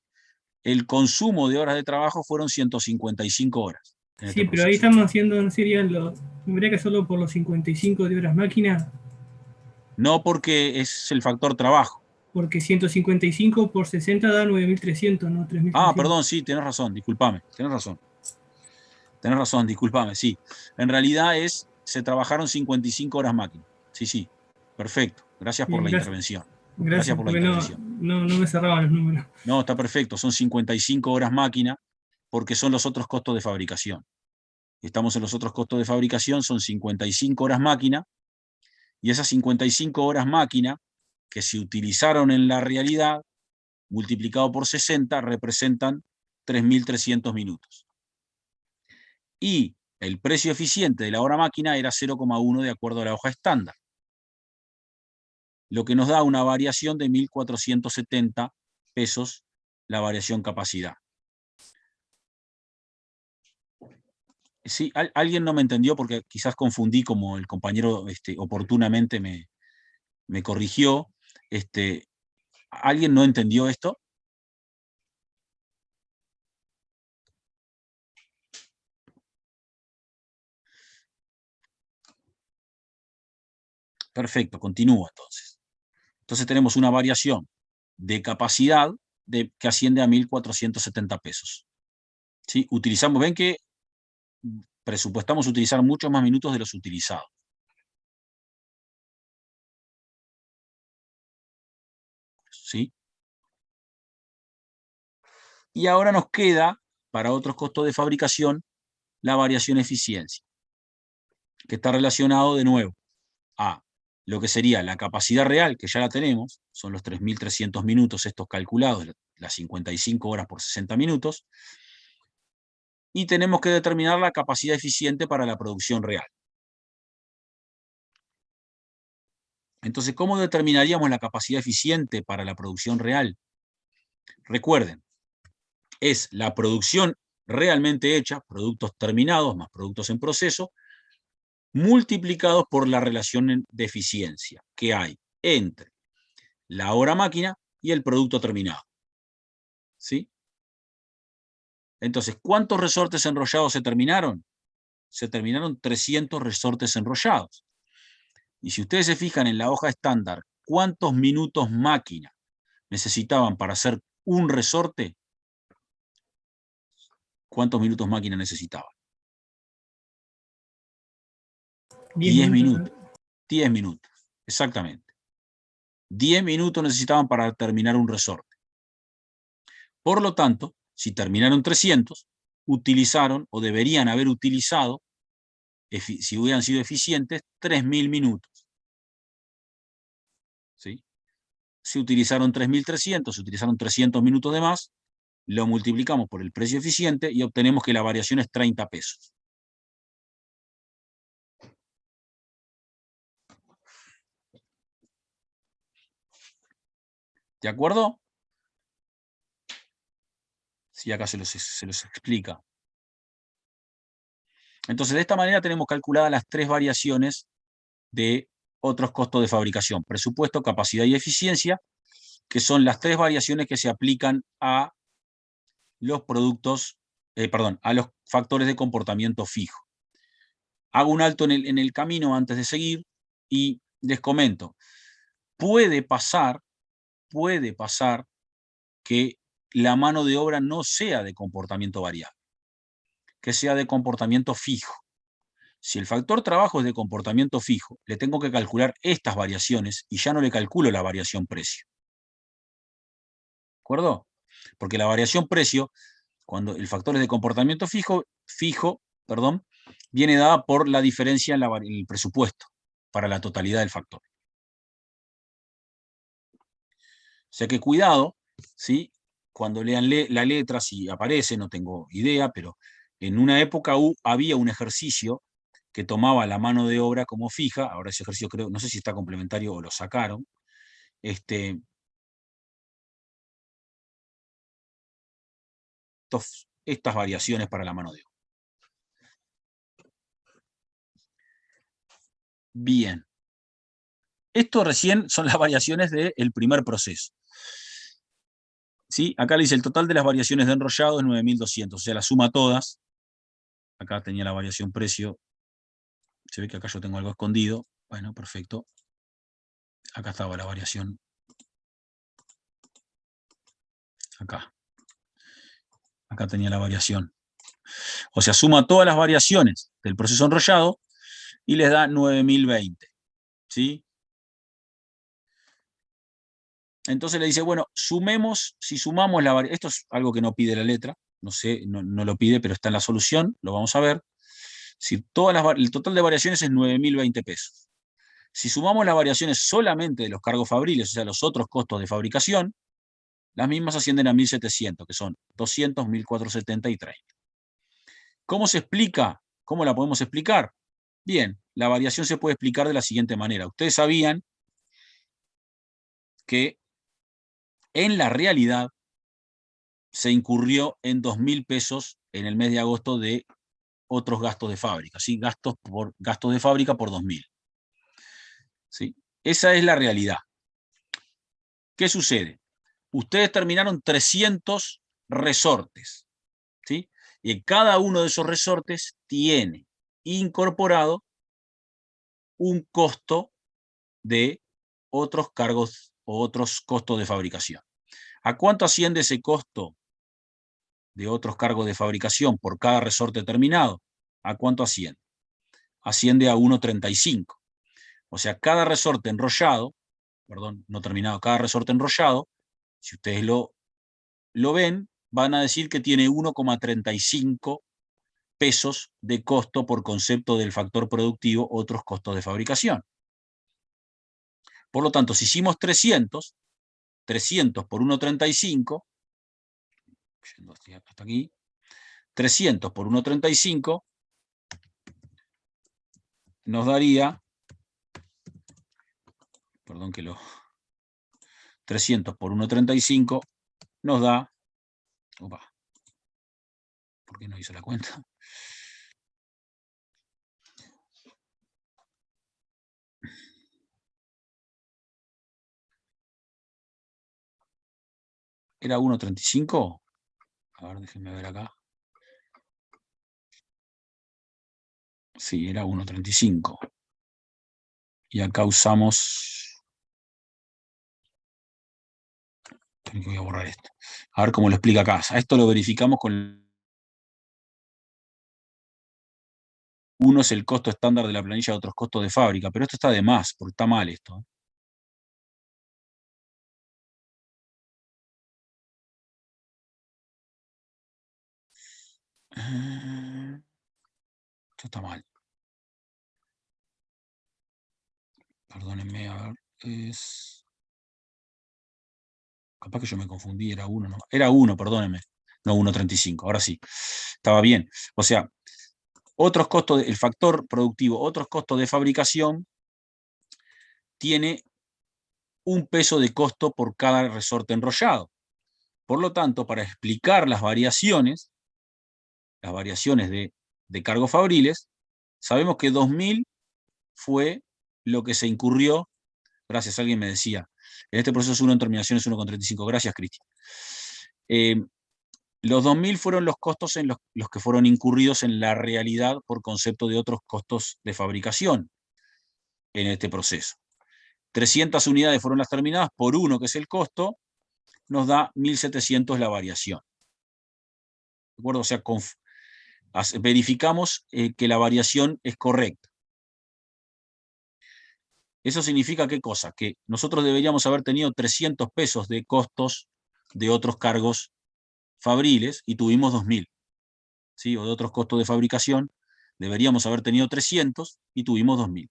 el consumo de horas de trabajo fueron 155 horas. Sí, pero ahí estamos haciendo, no sería ¿tendría que solo por los 55 de horas máquina? No, porque es el factor trabajo. Porque 155 por 60 da 9.300, no 3.300. Ah, perdón, sí, tenés razón, discúlpame, tenés razón. Tenés razón, discúlpame, sí. En realidad se trabajaron 55 horas máquina. Sí, perfecto. Gracias por la intervención. Gracias por la intervención. No me cerraban los números. No, está perfecto, son 55 horas máquina porque son los otros costos de fabricación. Estamos en los otros costos de fabricación, son 55 horas máquina, y esas 55 horas máquina que se utilizaron en la realidad, multiplicado por 60, representan 3.300 minutos. Y el precio eficiente de la hora máquina era 0,1 de acuerdo a la hoja estándar. lo que nos da una variación de 1.470 pesos, la variación capacidad. Sí, alguien no me entendió porque quizás confundí, como el compañero oportunamente me corrigió. ¿Alguien no entendió esto? Perfecto, continúo entonces. Entonces tenemos una variación de capacidad que asciende a 1.470 pesos. ¿Sí? Utilizamos, ven que presupuestamos utilizar muchos más minutos de los utilizados. ¿Sí? Y ahora nos queda, para otros costos de fabricación, la variación eficiencia, que está relacionado de nuevo a lo que sería la capacidad real, que ya la tenemos, son los 3.300 minutos estos calculados, las 55 horas por 60 minutos, y tenemos que determinar la capacidad eficiente para la producción real. Entonces, ¿cómo determinaríamos la capacidad eficiente para la producción real? Recuerden, es la producción realmente hecha, productos terminados más productos en proceso, multiplicados por la relación de eficiencia que hay entre la hora máquina y el producto terminado. ¿Sí? Entonces, ¿cuántos resortes enrollados se terminaron? Se terminaron 300 resortes enrollados. Y si ustedes se fijan en la hoja estándar, ¿cuántos minutos máquina necesitaban para hacer un resorte? ¿Cuántos minutos máquina necesitaban? 10 minutos. 10 minutos, exactamente. 10 minutos necesitaban para terminar un resorte. Por lo tanto, si terminaron 300, utilizaron o deberían haber utilizado, si hubieran sido eficientes, 3.000 minutos. ¿Sí? Si utilizaron 3.300, si utilizaron 300 minutos de más, lo multiplicamos por el precio eficiente y obtenemos que la variación es 30 pesos. ¿De acuerdo? Sí, acá se los explica. Entonces, de esta manera tenemos calculadas las tres variaciones de otros costos de fabricación: presupuesto, capacidad y eficiencia, que son las tres variaciones que se aplican a los productos, a los factores de comportamiento fijo. Hago un alto en el camino antes de seguir y les comento. Puede pasar que la mano de obra no sea de comportamiento variable, que sea de comportamiento fijo. Si el factor trabajo es de comportamiento fijo, le tengo que calcular estas variaciones y ya no le calculo la variación precio. ¿De acuerdo? Porque la variación precio, cuando el factor es de comportamiento fijo, viene dada por la diferencia en el presupuesto para la totalidad del factor. O sea que cuidado, ¿sí? Cuando lean la letra, si aparece, no tengo idea, pero en una época había un ejercicio que tomaba la mano de obra como fija. Ahora ese ejercicio creo, no sé si está complementario o lo sacaron. Estas variaciones para la mano de obra. Bien. Esto recién son las variaciones del primer proceso. ¿Sí? Acá le dice el total de las variaciones de enrollado es 9.200, o sea, la suma todas. Acá tenía la variación precio. Se ve que acá yo tengo algo escondido. Bueno, perfecto. Acá estaba la variación. Acá. Acá tenía la variación. O sea, suma todas las variaciones del proceso enrollado y les da 9.020. ¿Sí? Entonces le dice, bueno, si sumamos la variación, esto es algo que no pide la letra, no sé, no lo pide, pero está en la solución, lo vamos a ver. Si el total de variaciones es 9.020 pesos. Si sumamos las variaciones solamente de los cargos fabriles, o sea, los otros costos de fabricación, las mismas ascienden a 1.700, que son 200, 1.470 y 30. ¿Cómo se explica? ¿Cómo la podemos explicar? Bien, la variación se puede explicar de la siguiente manera. Ustedes sabían que en la realidad se incurrió en 2.000 pesos en el mes de agosto de otros gastos de fábrica, ¿sí? Gastos de fábrica por 2.000. ¿Sí? Esa es la realidad. ¿Qué sucede? Ustedes terminaron 300 resortes, ¿sí? Y en cada uno de esos resortes tiene incorporado un costo de otros cargos o otros costos de fabricación. ¿A cuánto asciende ese costo de otros cargos de fabricación por cada resorte terminado? ¿A cuánto asciende? Asciende a 1,35. O sea, cada resorte enrollado, perdón, no terminado, cada resorte enrollado, si ustedes lo ven, van a decir que tiene 1,35 pesos de costo por concepto del factor productivo, otros costos de fabricación. Por lo tanto, si hicimos 300 por 1,35, hasta aquí, 300 por 1,35 nos daría, perdón que lo, 300 por 1,35 nos da, opa, ¿por qué no hizo la cuenta? ¿Era 1,35? A ver, déjenme ver acá. Sí, era 1,35. Y acá usamos... Voy a borrar esto. A ver cómo lo explica acá. Esto lo verificamos con... Uno es el costo estándar de la planilla de otros costos de fábrica, pero esto está de más, porque está mal esto. Esto está mal. Perdónenme, a ver. Es... Capaz que yo me confundí, era 1, ¿no? Era 1, perdónenme. No, 1,35. Ahora sí. Estaba bien. O sea, otros costos, el factor productivo, otros costos de fabricación, tiene un peso de costo por cada resorte enrollado. Por lo tanto, para explicar las variaciones de cargos fabriles, sabemos que 2.000 fue lo que se incurrió, gracias, alguien me decía, en este proceso 1 en terminación es 1,35, gracias, Cristian. Los 2.000 fueron los costos en los que fueron incurridos en la realidad por concepto de otros costos de fabricación en este proceso. 300 unidades fueron las terminadas por 1, que es el costo, nos da 1.700 la variación. ¿De acuerdo? O sea, verificamos que la variación es correcta. ¿Eso significa qué cosa? Que nosotros deberíamos haber tenido 300 pesos de costos de otros cargos fabriles y tuvimos 2.000. ¿Sí? O de otros costos de fabricación, deberíamos haber tenido 300 y tuvimos 2.000.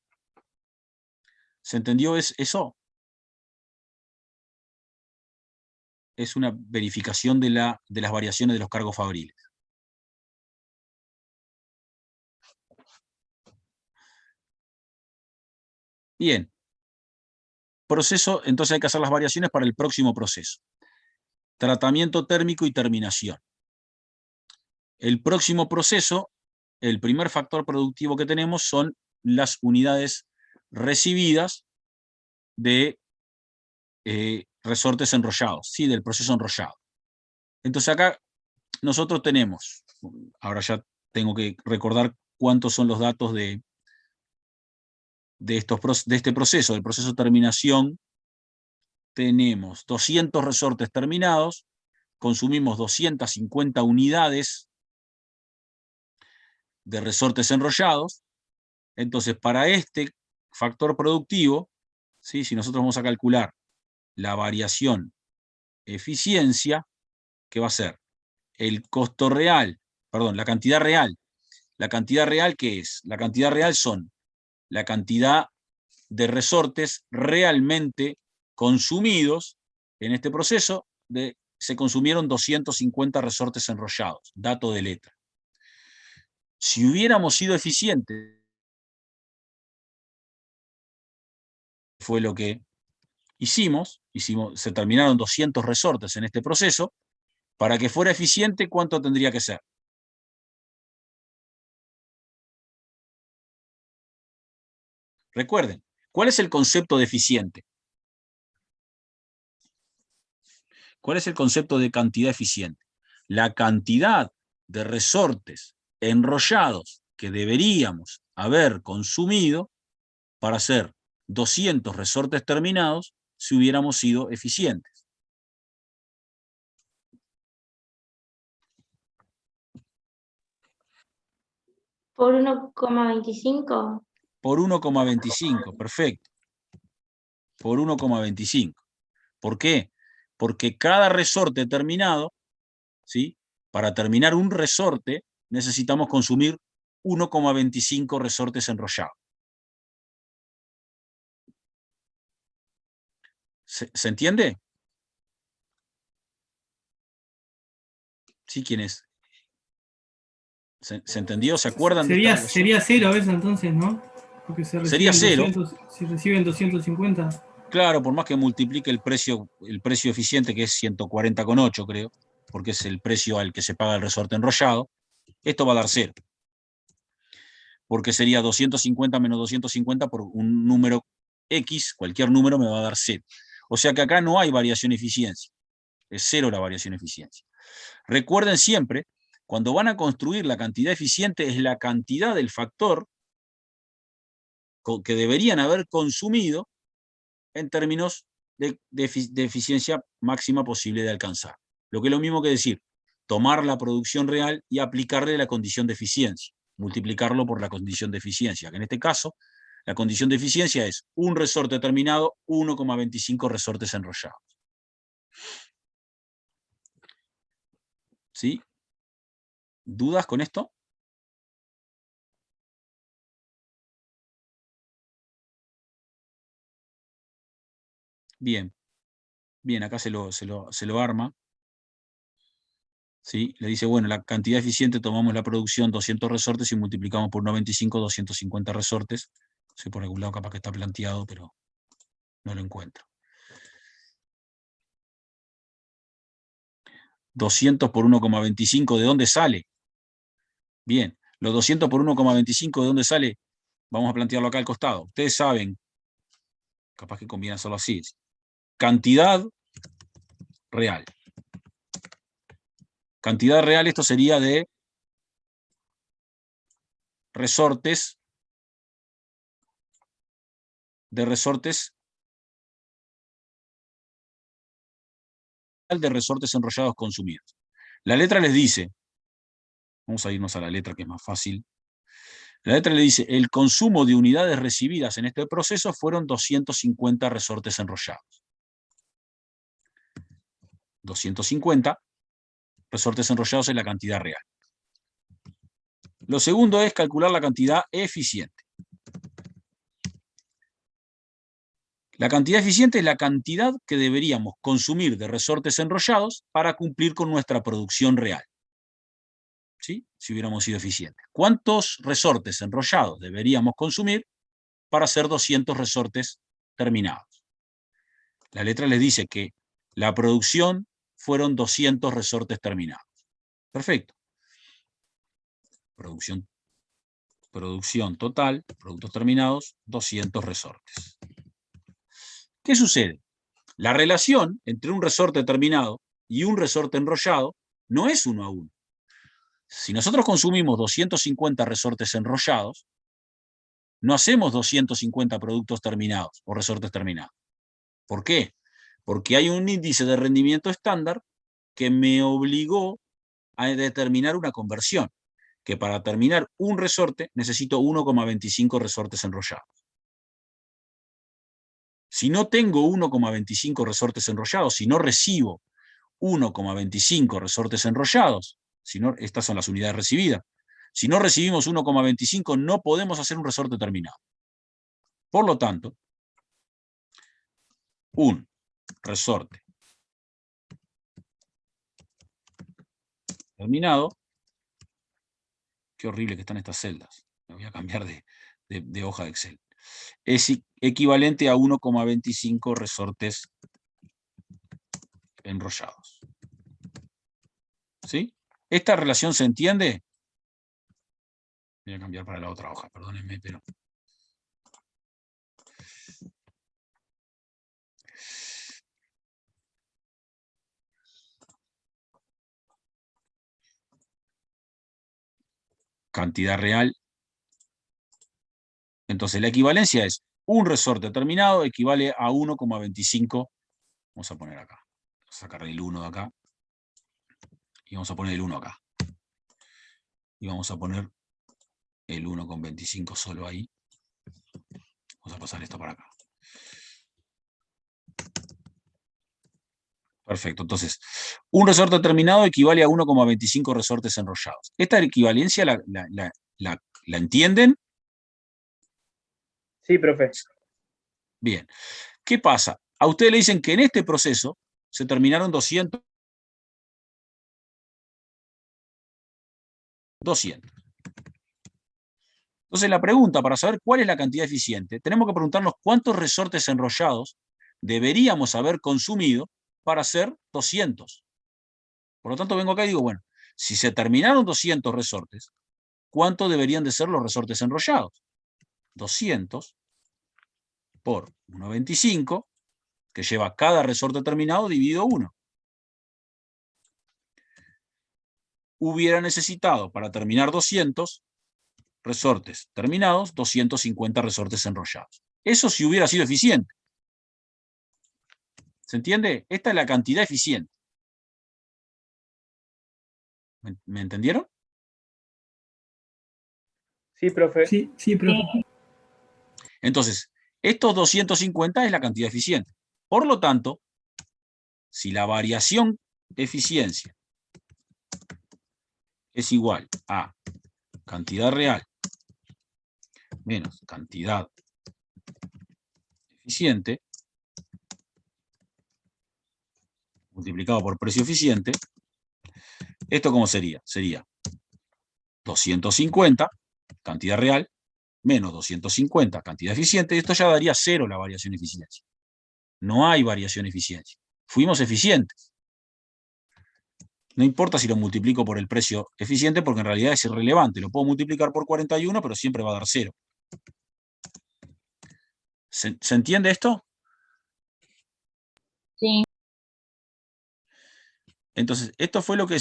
¿Se entendió eso? Es una verificación de las variaciones de los cargos fabriles. Bien. Proceso, entonces hay que hacer las variaciones para el próximo proceso. Tratamiento térmico y terminación. El próximo proceso, el primer factor productivo que tenemos son las unidades recibidas de resortes enrollados, ¿sí? Del proceso enrollado. Entonces acá nosotros tenemos, ahora ya tengo que recordar cuántos son los datos de este proceso, del proceso de terminación. Tenemos 200 resortes terminados, consumimos 250 unidades de resortes enrollados. Entonces, para este factor productivo, ¿sí? Si nosotros vamos a calcular la variación eficiencia, ¿qué va a ser? El costo real, perdón, la cantidad real. ¿La cantidad real qué es? La cantidad real son la cantidad de resortes realmente consumidos en este proceso. Se consumieron 250 resortes enrollados, dato de letra. Si hubiéramos sido eficientes, fue lo que se terminaron 200 resortes en este proceso. Para que fuera eficiente, ¿cuánto tendría que ser? Recuerden, ¿cuál es el concepto de eficiente? ¿Cuál es el concepto de cantidad eficiente? La cantidad de resortes enrollados que deberíamos haber consumido para hacer 200 resortes terminados si hubiéramos sido eficientes. ¿Por 1,25? Por 1,25, perfecto. Por 1,25. ¿Por qué? Porque cada resorte terminado, ¿sí? Para terminar un resorte necesitamos consumir 1,25 resortes enrollados. ¿Se entiende? ¿Sí? ¿Quién es? ¿Se entendió? ¿Se acuerdan? Sería, de esta sería 0 eso entonces, ¿no? Porque se Sería reciben 0. 200, si reciben 250. Claro, por más que multiplique el precio eficiente, que es 140,8, creo, porque es el precio al que se paga el resorte enrollado, esto va a dar 0. Porque sería 250 menos 250 por un número X, cualquier número me va a dar 0. O sea que acá no hay variación eficiencia. Es 0 la variación eficiencia. Recuerden siempre, cuando van a construir la cantidad eficiente, es la cantidad del factor que deberían haber consumido en términos de eficiencia máxima posible de alcanzar. Lo que es lo mismo que decir, tomar la producción real y aplicarle la condición de eficiencia, multiplicarlo por la condición de eficiencia, que en este caso, la condición de eficiencia es un resorte terminado, 1,25 resortes enrollados. ¿Sí? ¿Dudas con esto? Bien. Bien, acá se lo arma. ¿Sí? Le dice, bueno, la cantidad eficiente, tomamos la producción 200 resortes y multiplicamos por 95, 250 resortes. Sí, por algún lado capaz que está planteado, pero no lo encuentro. 200 por 1,25, ¿de dónde sale? Bien, los 200 por 1,25, ¿de dónde sale? Vamos a plantearlo acá al costado. Ustedes saben, capaz que conviene hacerlo así. Cantidad real. Cantidad real, esto sería de resortes enrollados consumidos. La letra les dice, vamos a irnos a la letra que es más fácil. La letra le dice, el consumo de unidades recibidas en este proceso fueron 250 resortes enrollados. 250 resortes enrollados es la cantidad real. Lo segundo es calcular la cantidad eficiente. La cantidad eficiente es la cantidad que deberíamos consumir de resortes enrollados para cumplir con nuestra producción real. ¿Sí? Si hubiéramos sido eficientes. ¿Cuántos resortes enrollados deberíamos consumir para hacer 200 resortes terminados? La letra les dice que la producción fueron 200 resortes terminados. Perfecto. Producción total, productos terminados, 200 resortes. ¿Qué sucede? La relación entre un resorte terminado y un resorte enrollado no es 1 a 1. Si nosotros consumimos 250 resortes enrollados, no hacemos 250 productos terminados o resortes terminados. ¿Por qué? Porque hay un índice de rendimiento estándar que me obligó a determinar una conversión, que para terminar un resorte necesito 1,25 resortes enrollados. Si no tengo 1,25 resortes enrollados, si no recibo 1,25 resortes enrollados, estas son las unidades recibidas, si no recibimos 1,25 no podemos hacer un resorte terminado. Por lo tanto, un resorte terminado, qué horrible que están estas celdas, me voy a cambiar de hoja de Excel. es equivalente a 1,25 resortes enrollados. ¿Sí? ¿Esta relación se entiende? Voy a cambiar para la otra hoja, perdónenme, pero... Cantidad real. Entonces la equivalencia es un resorte terminado equivale a 1,25. Vamos a poner acá. Vamos a sacar el 1 de acá. Y vamos a poner el 1 acá. Y vamos a poner el 1,25 solo ahí. Vamos a pasar esto para acá. Perfecto. Entonces, un resorte terminado equivale a 1,25 resortes enrollados. ¿Esta equivalencia la entienden? Sí, profe. Bien. ¿Qué pasa? A ustedes le dicen que en este proceso se terminaron 200. Entonces la pregunta, para saber cuál es la cantidad eficiente, tenemos que preguntarnos cuántos resortes enrollados deberíamos haber consumido para hacer 200. Por lo tanto, vengo acá y digo, bueno, si se terminaron 200 resortes, ¿cuántos deberían de ser los resortes enrollados? 200 por 1,25, que lleva cada resorte terminado dividido 1. Hubiera necesitado, para terminar 200 resortes terminados, 250 resortes enrollados. Eso si hubiera sido eficiente. ¿Se entiende? Esta es la cantidad eficiente. ¿Me entendieron? Sí, profe. Sí, sí, profe. Entonces, estos 250 es la cantidad eficiente. Por lo tanto, si la variación eficiencia es igual a cantidad real menos cantidad eficiente multiplicado por precio eficiente, ¿esto cómo sería? Sería 250, cantidad real, menos 250, cantidad eficiente, y esto ya daría 0 la variación eficiencia. No hay variación eficiencia. Fuimos eficientes. No importa si lo multiplico por el precio eficiente, porque en realidad es irrelevante. Lo puedo multiplicar por 41, pero siempre va a dar 0. ¿Se entiende esto? Sí. Entonces, esto fue lo que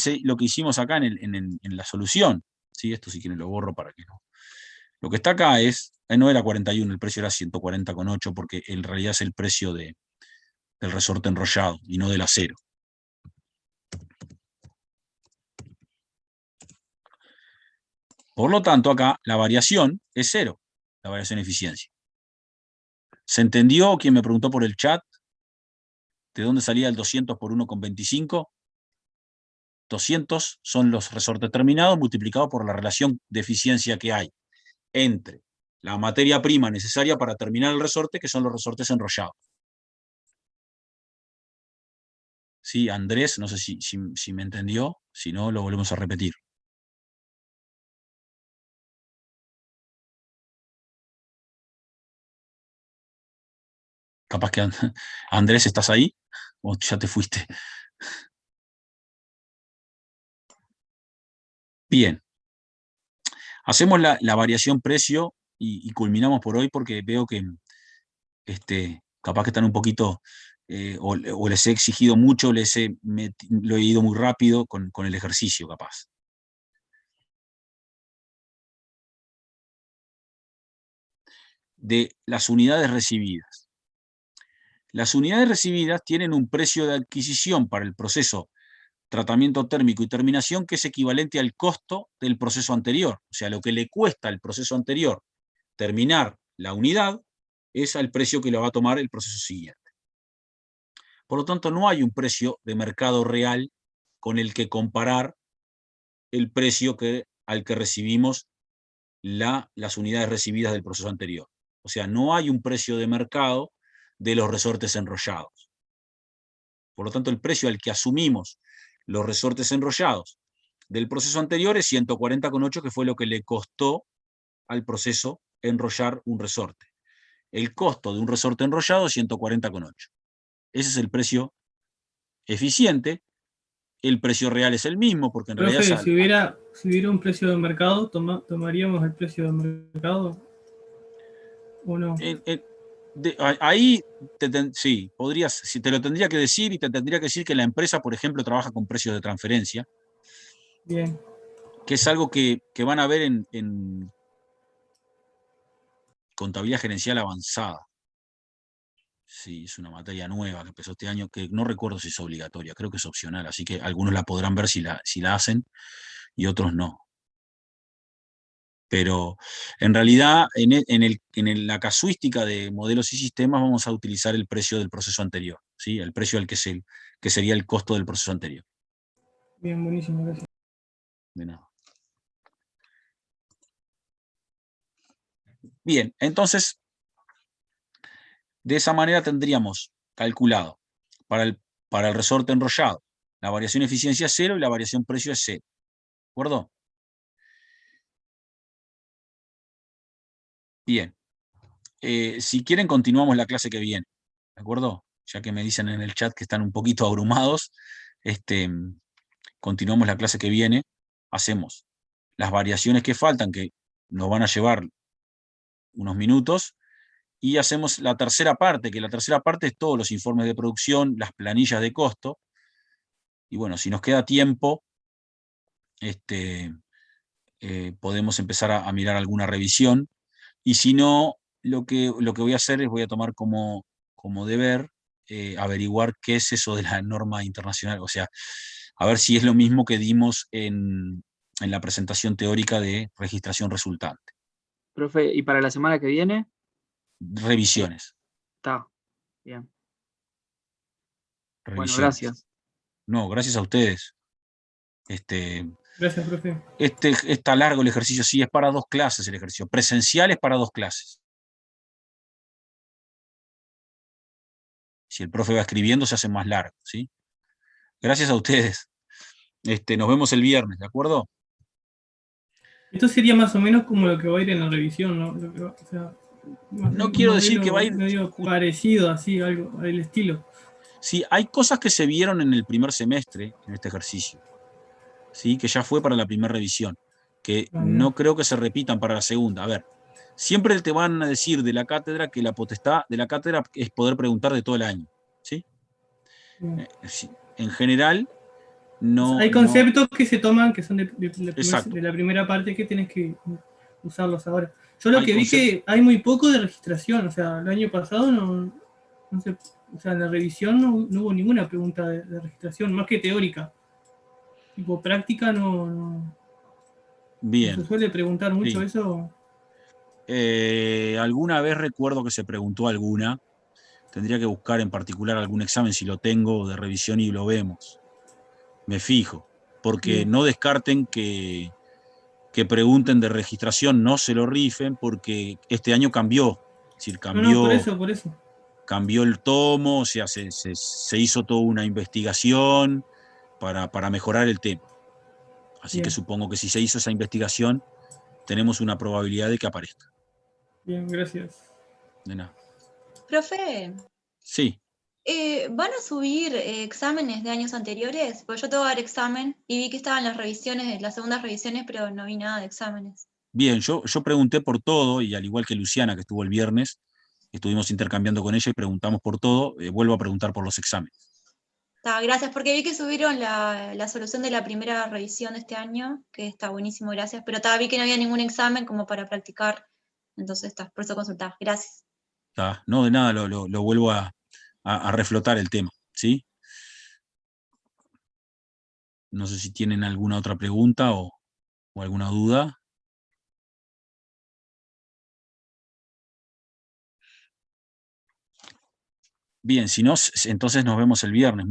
hicimos acá en la solución. ¿Sí? Esto si quieren lo borro para que no. Lo que está acá no era 41, el precio era 140,8, porque en realidad es el precio del resorte enrollado y no del acero. Por lo tanto, acá la variación es 0, la variación de eficiencia. ¿Se entendió? ¿Quién me preguntó por el chat? ¿De dónde salía el 200 por 1,25? 200 son los resortes terminados multiplicados por la relación de eficiencia que hay entre la materia prima necesaria para terminar el resorte, que son los resortes enrollados. ¿Sí, Andrés? No sé si me entendió. Si no, lo volvemos a repetir. Capaz que Andrés, ¿estás ahí? ¿O ya te fuiste? Bien. Hacemos la variación precio y culminamos por hoy porque veo que capaz que están un poquito, o les he exigido mucho, lo he ido muy rápido con el ejercicio, capaz. De las unidades recibidas. Las unidades recibidas tienen un precio de adquisición para el proceso tratamiento térmico y terminación que es equivalente al costo del proceso anterior. O sea, lo que le cuesta al proceso anterior terminar la unidad es al precio que le va a tomar el proceso siguiente. Por lo tanto, no hay un precio de mercado real con el que comparar el precio al que recibimos las unidades recibidas del proceso anterior. O sea, no hay un precio de mercado de los resortes enrollados. Por lo tanto, el precio al que asumimos los resortes enrollados del proceso anterior es 140,8, que fue lo que le costó al proceso enrollar un resorte. el costo de un resorte enrollado 140,8. Ese es el precio eficiente. El precio real es el mismo, porque en Profe, realidad... si hubiera un precio de mercado, ¿tomaríamos el precio de mercado o no? Ahí sí, podrías, si te lo tendría que decir, y te tendría que decir que la empresa, por ejemplo, trabaja con precios de transferencia, Bien. que es algo que van a ver en contabilidad gerencial avanzada. Sí, es una materia nueva que empezó este año, que no recuerdo si es obligatoria, creo que es opcional, así que algunos la podrán ver si la hacen y otros no. Pero en realidad, en la casuística de modelos y sistemas vamos a utilizar el precio del proceso anterior, ¿sí? El precio al que sería el costo del proceso anterior. Bien, buenísimo, gracias. De nada. Bien, entonces, de esa manera tendríamos calculado para el resorte enrollado la variación eficiencia es 0 y la variación precio es 0. ¿De acuerdo? Bien. Si quieren, continuamos la clase que viene. ¿De acuerdo? Ya que me dicen en el chat que están un poquito abrumados, continuamos la clase que viene. Hacemos las variaciones que faltan, que nos van a llevar unos minutos, y hacemos la tercera parte, que la tercera parte es todos los informes de producción, las planillas de costo, y bueno, si nos queda tiempo, podemos empezar a mirar alguna revisión, y si no, lo que voy a hacer es voy a tomar como deber averiguar qué es eso de la norma internacional, o sea, a ver si es lo mismo que dimos en la presentación teórica de registración resultante. Profe, ¿y para la semana que viene? Revisiones. Está, bien. Bueno, Revisiones. gracias. No, gracias a ustedes. Gracias, profe. Está largo el ejercicio, sí, es para 2 clases el ejercicio. Presencial es para 2 clases. Si el profe va escribiendo, se hace más largo, ¿sí? Gracias a ustedes. Nos vemos el viernes, ¿de acuerdo? Esto sería más o menos como lo que va a ir en la revisión, ¿no? O sea, No quiero decir que va a ir... medio parecido, así, algo, el estilo. Sí, hay cosas que se vieron en el primer semestre, en este ejercicio, ¿sí? Que ya fue para la primera revisión, que no creo que se repitan para la segunda. A ver, siempre te van a decir de la cátedra que la potestad de la cátedra es poder preguntar de todo el año, ¿sí? En general, no... Hay conceptos que se toman que son de la primera parte que tienes que usarlos ahora. Yo lo que vi que hay muy poco de registración, o sea, el año pasado no sé, o sea, en la revisión no hubo ninguna pregunta de registración, más que teórica. Tipo, práctica no Bien. se suele preguntar mucho Sí. eso. Alguna vez recuerdo que se preguntó alguna. Tendría que buscar en particular algún examen, si lo tengo, de revisión y lo vemos. Me fijo. Porque Bien. no descarten que pregunten de registración, no se lo rifen, porque este año cambió. Es decir, cambió, por eso. Cambió el tomo, o sea, se hizo toda una investigación para mejorar el tema. Así que supongo que si se hizo esa investigación, tenemos una probabilidad de que aparezca. Bien, gracias. De nada. Profe. Sí. ¿Van a subir exámenes de años anteriores? Pues yo tengo que dar examen y vi que estaban las revisiones, las segundas revisiones, pero no vi nada de exámenes. Bien, yo pregunté por todo, y al igual que Luciana, que estuvo el viernes, estuvimos intercambiando con ella y preguntamos por todo, vuelvo a preguntar por los exámenes. Gracias, porque vi que subieron la solución de la primera revisión de este año, que está buenísimo, gracias, pero vi que no había ningún examen como para practicar, entonces por eso consultaba. Gracias. No, de nada, lo vuelvo a reflotar el tema, ¿sí? No sé si tienen alguna otra pregunta o alguna duda. Bien, si no, entonces nos vemos el viernes.